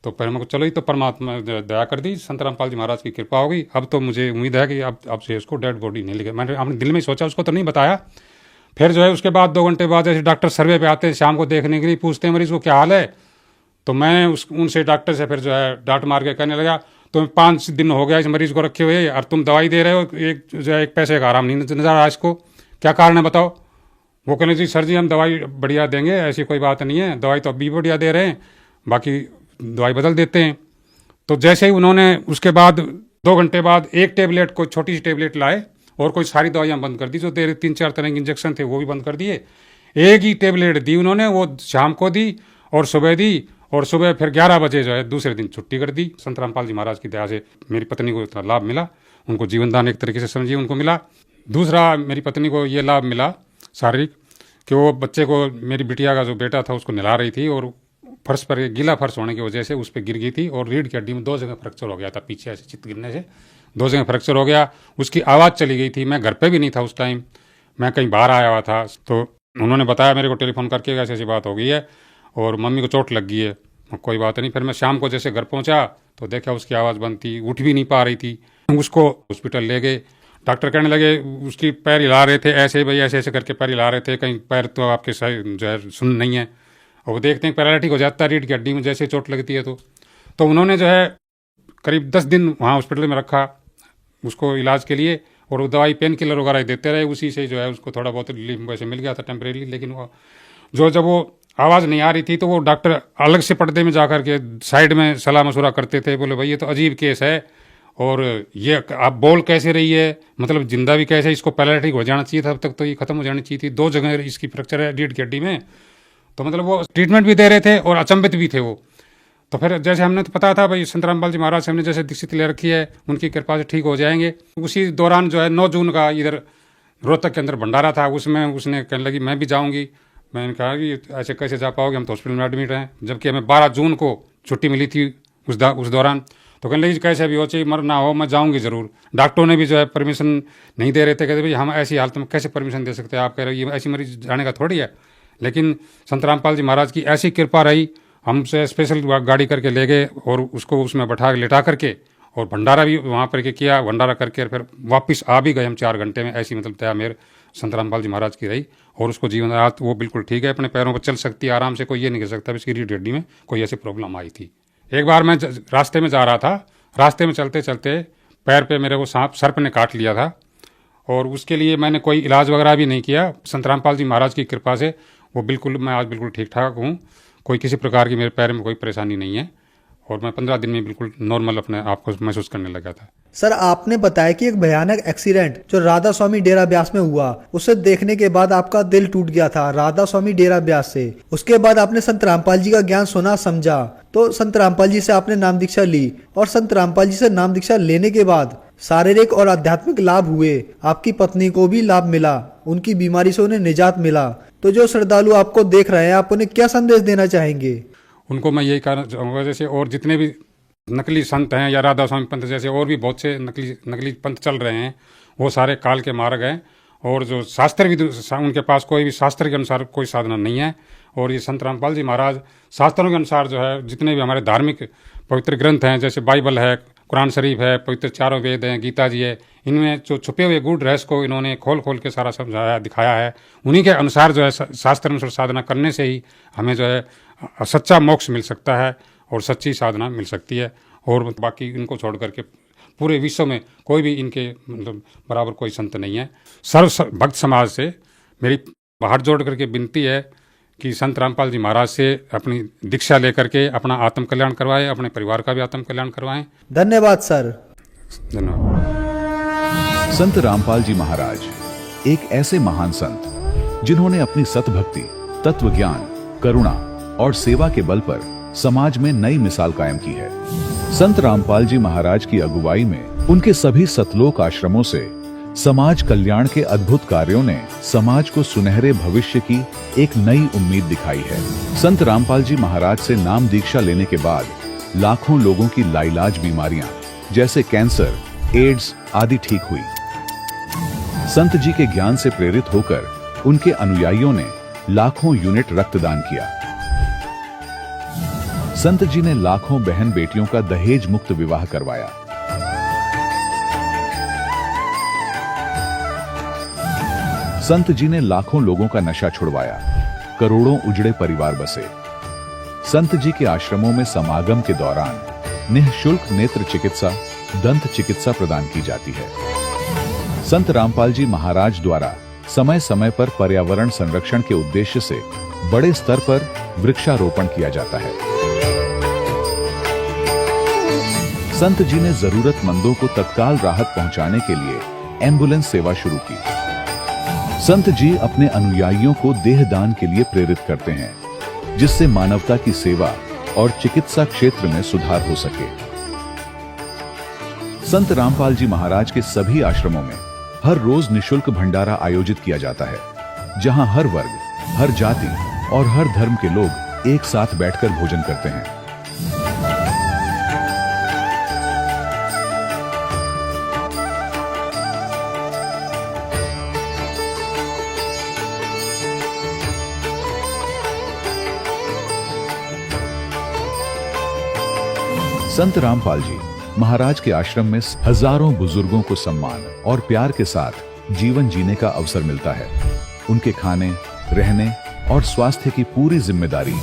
तो फिर मैं चलो, ये तो परमात्मा दया कर दी, संत रामपाल जी महाराज की कृपा हो गई। अब तो मुझे उम्मीद है कि अब से उसको डेड बॉडी नहीं लेके, मैंने अपने दिल में सोचा, उसको तो नहीं बताया। फिर जो है उसके बाद 2 घंटे बाद जैसे डॉक्टर सर्वे पे आते हैं शाम को देखने के लिए, पूछते हैं मरीज को क्या हाल है। तो मैं उनसे डॉक्टर से फिर जो है डांट मार के कहने लगा, तो 5 दिन हो गया इस मरीज को रखे हुए, और तुम दवाई दे रहे हो, एक जो है एक पैसे का आराम नहीं नजर आ रहा इसको, क्या कारण है बताओ? वो कहने जी सर जी हम दवाई बढ़िया देंगे, ऐसी कोई बात नहीं है, दवाई तो अभी बढ़िया दे रहे हैं, बाकी दवाई बदल देते हैं। तो जैसे ही उन्होंने उसके बाद 2 घंटे बाद एक टेबलेट, कोई छोटी सी टेबलेट लाए, और कोई सारी दवाइयाँ बंद कर दी, जो 3-4 तरह के इंजेक्शन थे वो भी बंद कर दिए। एक ही टेबलेट दी उन्होंने, वो शाम को दी और सुबह दी, और सुबह फिर 11 बजे जो है दूसरे दिन छुट्टी कर दी। संत रामपाल जी महाराज की दया से मेरी पत्नी को इतना लाभ मिला, उनको जीवन दान एक तरीके से समझिए उनको मिला। दूसरा मेरी पत्नी को ये लाभ मिला शारीरिक, कि वो बच्चे को, मेरी बिटिया का जो बेटा था उसको नहला रही थी, और फर्श पर गीला फर्श होने की वजह से उस पर गिर गई थी, और रीढ़ की हड्डी में 2 जगह फ्रैक्चर हो गया था, पीछे ऐसे चित्त गिरने से 2 जगह फ्रैक्चर हो गया। उसकी आवाज़ चली गई थी, मैं घर पे भी नहीं था उस टाइम, मैं कहीं बाहर आया हुआ था। तो उन्होंने बताया मेरे को टेलीफोन करके, ऐसी ऐसी बात हो गई है और मम्मी को चोट लग गई है। कोई बात नहीं। फिर मैं शाम को जैसे घर पहुंचा तो देखा उसकी आवाज़ बंद थी, उठ भी नहीं पा रही थी। उसको हॉस्पिटल ले गए, डॉक्टर कहने लगे, उसकी पैर हिला रहे थे ऐसे, भाई ऐसे ऐसे करके पैर हिला रहे थे, कहीं पैर तो आपके सही जो है सुन नहीं है, और वो देखते हैं पैरालिटिक हो जाता है रीढ़ की हड्डी में जैसे चोट लगती है। तो उन्होंने जो है करीब 10 दिन वहाँ हॉस्पिटल में रखा उसको इलाज के लिए, और वो दवाई पेन किलर वगैरह देते रहे, उसी से जो है उसको थोड़ा बहुत रिलीफ वैसे मिल गया था टेम्परेरी। लेकिन वो जब वो आवाज़ नहीं आ रही थी तो वो डॉक्टर अलग से पर्दे में जा कर के साइड में सलाह मशुरा करते थे, बोले भाई ये तो अजीब केस है, और ये आप बोल कैसे रही है, मतलब जिंदा भी कैसे, इसको पैरालिटिक हो जाना चाहिए था, अब तक तो ये खत्म हो जानी चाहिए थी, 2 जगह इसकी फ्रैक्चर है रीढ़ की हड्डी में। तो मतलब वो ट्रीटमेंट भी दे रहे थे और अचंभित भी थे वो। तो फिर जैसे हमने तो पता था भाई संत रामपाल जी महाराज से हमने जैसे दीक्षित ले रखी है, उनकी कृपा से ठीक हो जाएंगे। उसी दौरान जो है 9 जून का इधर रोहतक के अंदर भंडारा था, उसमें उसने कहने लगी मैं भी जाऊंगी। मैंने कहा कि ऐसे कैसे जा पाओगे, हम तो हॉस्पिटल में एडमिट हैं। जबकि हमें 12 जून को छुट्टी मिली थी उस दौरान। तो कहने लगी कैसे भी हो, चाहे मर ना हो, मैं जाऊंगी ज़रूर। डॉक्टरों ने भी जो है परमिशन नहीं दे रहे थे, कहते भाई हम ऐसी हालत में कैसे परमिशन दे सकते हैं, आप कह रहे हो ये ऐसी मरीज जाने का थोड़ी है। लेकिन संत रामपाल जी महाराज की ऐसी कृपा रही, हमसे स्पेशल गाड़ी करके ले गए और उसको उसमें लेटा करके और भंडारा भी वहाँ पर किया। भंडारा करके फिर वापस आ भी गए हम 4 घंटे में। ऐसी मतलब दया मेरे संत रामपाल जी महाराज की रही और उसको जीवन रात वो बिल्कुल ठीक है, अपने पैरों पर चल सकती है आराम से। कोई ये नहीं कह सकता इसकी रीढ़ हड्डी में कोई ऐसी प्रॉब्लम आई थी। एक बार मैं रास्ते में जा रहा था, रास्ते में चलते चलते पैर पे मेरे को सांप सर्प ने काट लिया था और उसके लिए मैंने कोई इलाज वगैरह भी नहीं किया। संत रामपाल जी महाराज की कृपा से वो बिल्कुल मैं आज बिल्कुल ठीक ठाक हूँ। कोई किसी प्रकार की मेरे पैर में कोई परेशानी नहीं है और मैं 15 दिन में बिल्कुल नॉर्मल अपने आप को महसूस करने लगा था। सर, आपने बताया कि एक भयानक एक्सीडेंट जो राधा स्वामी डेरा ब्यास में हुआ, उसे देखने के बाद आपका दिल टूट गया था राधा स्वामी डेरा ब्यास से। उसके बाद आपने संत रामपाल जी का ज्ञान सुना समझा, तो संत रामपाल जी से आपने नाम दीक्षा ली और संत रामपाल जी से नाम दीक्षा लेने के बाद शारीरिक और आध्यात्मिक लाभ हुए। आपकी पत्नी को भी लाभ मिला, उनकी बीमारी से उन्हें निजात मिला। तो जो श्रद्धालु आपको देख रहे हैं, आप उन्हें क्या संदेश देना चाहेंगे? उनको मैं यही कहना चाहूँगा, जैसे और जितने भी नकली संत हैं या राधा स्वामी पंथ जैसे और भी बहुत से नकली पंथ चल रहे हैं, वो सारे काल के मार्ग हैं। और जो शास्त्र भी उनके पास कोई भी शास्त्र के अनुसार कोई साधना नहीं है। और ये संत रामपाल जी महाराज शास्त्रों के अनुसार जो है जितने भी हमारे धार्मिक पवित्र ग्रंथ हैं, जैसे बाइबल है, कुरान शरीफ है, पवित्र चारों वेद हैं, गीता जी है, इनमें जो छुपे हुए गूढ़ रहस्य को इन्होंने खोल के सारा समझाया दिखाया है। उन्हीं के अनुसार जो है शास्त्र अनुसार साधना करने से ही हमें जो है सच्चा मोक्ष मिल सकता है और सच्ची साधना मिल सकती है। और बाकी इनको छोड़ करके पूरे विश्व में कोई भी इनके मतलब बराबर कोई संत नहीं है। सर्व भक्त समाज से मेरी हाथ जोड़ करके विनती है कि संत रामपाल जी महाराज से अपनी दीक्षा लेकर के अपना आत्म कल्याण करवाएं, अपने परिवार का भी आत्म कल्याण करवाएं। धन्यवाद सर। धन्यवाद। संत रामपाल जी महाराज एक ऐसे महान संत जिन्होंने अपनी सतभक्ति, तत्व ज्ञान, करुणा और सेवा के बल पर समाज में नई मिसाल कायम की है। संत रामपाल जी महाराज की अगुवाई में उनके सभी सतलोक आश्रमों से समाज कल्याण के अद्भुत कार्यों ने समाज को सुनहरे भविष्य की एक नई उम्मीद दिखाई है। संत रामपाल जी महाराज से नाम दीक्षा लेने के बाद लाखों लोगों की लाइलाज बीमारियां जैसे कैंसर, एड्स आदि ठीक हुई। संत जी के ज्ञान से प्रेरित होकर उनके अनुयायियों ने लाखों यूनिट रक्तदान किया। संत जी ने लाखों बहन बेटियों का दहेज मुक्त विवाह करवाया। संत जी ने लाखों लोगों का नशा छुड़वाया, करोड़ों उजड़े परिवार बसे। संत जी के आश्रमों में समागम के दौरान निःशुल्क नेत्र चिकित्सा, दंत चिकित्सा प्रदान की जाती है। संत रामपाल जी महाराज द्वारा समय समय पर पर्यावरण संरक्षण के उद्देश्य से बड़े स्तर पर वृक्षारोपण किया जाता है। संत जी ने जरूरतमंदों को तत्काल राहत पहुंचाने के लिए एम्बुलेंस सेवा शुरू की। संत जी अपने अनुयायियों को देहदान के लिए प्रेरित करते हैं, जिससे मानवता की सेवा और चिकित्सा क्षेत्र में सुधार हो सके। संत रामपाल जी महाराज के सभी आश्रमों में हर रोज निःशुल्क भंडारा आयोजित किया जाता है, जहां हर वर्ग, हर जाति और हर धर्म के लोग एक साथ बैठकर भोजन करते हैं। संत रामपाल जी महाराज के आश्रम में हजारों बुजुर्गों को सम्मान और प्यार के साथ जीवन जीने का अवसर मिलता है। उनके खाने, रहने और स्वास्थ्य की पूरी जिम्मेदारी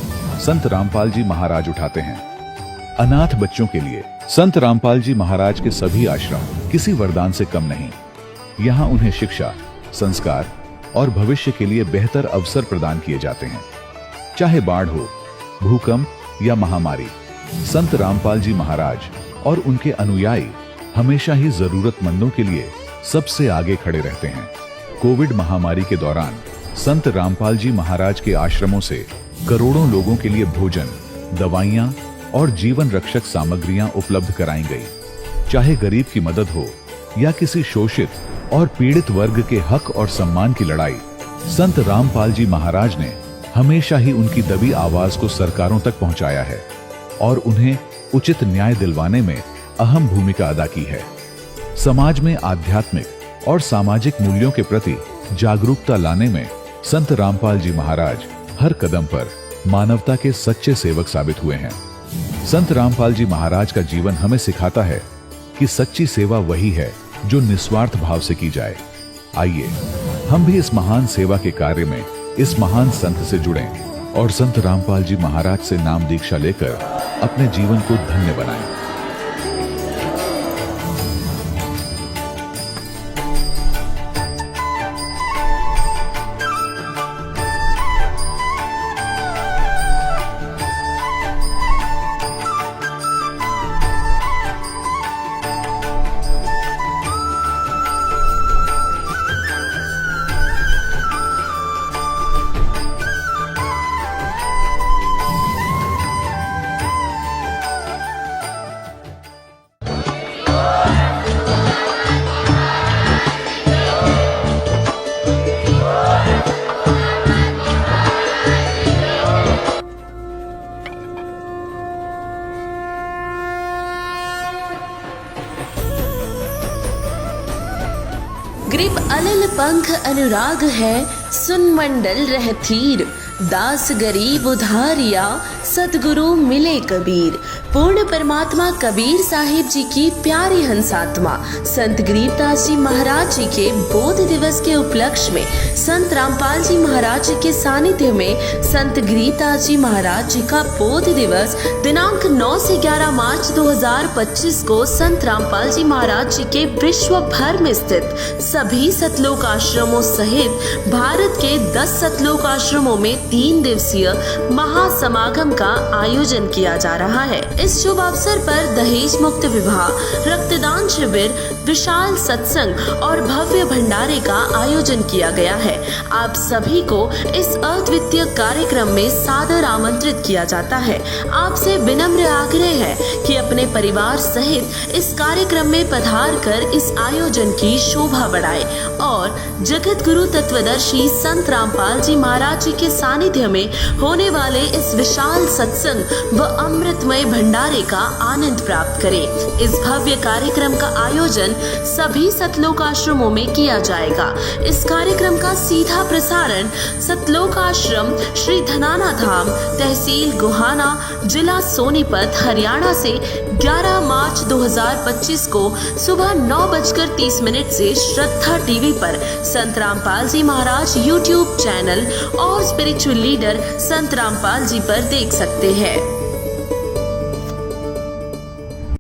संत रामपाल जी महाराज उठाते हैं। अनाथ बच्चों के लिए संत रामपाल जी महाराज के सभी आश्रम किसी वरदान से कम नहीं। यहाँ उन्हें शिक्षा, संस्कार और भविष्य के लिए बेहतर अवसर प्रदान किए जाते हैं। चाहे बाढ़ हो, भूकंप या महामारी, संत रामपाल जी महाराज और उनके अनुयायी हमेशा ही जरूरतमंदों के लिए सबसे आगे खड़े रहते हैं। कोविड महामारी के दौरान संत रामपाल जी महाराज के आश्रमों से करोड़ों लोगों के लिए भोजन, दवाइयां और जीवन रक्षक सामग्रियां उपलब्ध कराई गई। चाहे गरीब की मदद हो या किसी शोषित और पीड़ित वर्ग के हक और सम्मान की लड़ाई, संत रामपाल जी महाराज ने हमेशा ही उनकी दबी आवाज को सरकारों तक पहुंचाया है और उन्हें उचित न्याय दिलवाने में अहम भूमिका अदा की है। समाज में आध्यात्मिक और सामाजिक मूल्यों के प्रति जागरूकता लाने में संत रामपाल जी महाराज हर कदम पर मानवता के सच्चे सेवक साबित हुए हैं। संत रामपाल जी महाराज का जीवन हमें सिखाता है कि सच्ची सेवा वही है जो निस्वार्थ भाव से की जाए। आइए हम भी इस महान सेवा के कार्य में इस महान संत से जुड़ें और संत रामपाल जी महाराज से नाम दीक्षा लेकर अपने जीवन को धन्य बनाएं। ग्रीब अलिल पंख अनुराग है, सुन मंडल रहतीर। दास गरीब उधारिया, सतगुरु मिले कबीर। पूर्ण परमात्मा कबीर साहिब जी की प्यारी हंसात्मा संत गरीबदास जी महाराज जी के बोध दिवस के उपलक्ष्य में संत रामपाल जी महाराज जी के सानिध्य में संत गरीबदास जी महाराज जी का बोध दिवस दिनांक 9 से 11 मार्च 2025 को संत रामपाल जी महाराज जी के विश्व भर में स्थित सभी सतलोक आश्रमों सहित भारत के 10 सतलोक आश्रमों में 3 दिवसीय महासमागम का आयोजन किया जा रहा है। इस शुभ अवसर पर दहेज मुक्त विवाह, रक्तदान शिविर, विशाल सत्संग और भव्य भंडारे का आयोजन किया गया है। आप सभी को इस अद्वितीय कार्यक्रम में सादर आमंत्रित किया जाता है। आपसे विनम्र आग्रह है कि अपने परिवार सहित इस कार्यक्रम में पधार कर इस आयोजन की शोभा बढ़ाए और जगत गुरु तत्वदर्शी संत रामपाल जी महाराज जी के सानिध्य में होने वाले इस विशाल सत्संग व अमृतमय भंडारे का आनंद प्राप्त करें। इस भव्य कार्यक्रम का आयोजन सभी सतलोक आश्रमों में किया जाएगा। इस कार्यक्रम का सीधा प्रसारण सतलोक आश्रम श्री धनाना धाम, तहसील गोहाना, जिला सोनीपत, हरियाणा से 11 मार्च 2025 को सुबह 9:30 से श्रद्धा टीवी पर संत रामपाल जी महाराज यूट्यूब चैनल और स्पिरिचुअल लीडर संत रामपाल जी पर देख सकते हैं।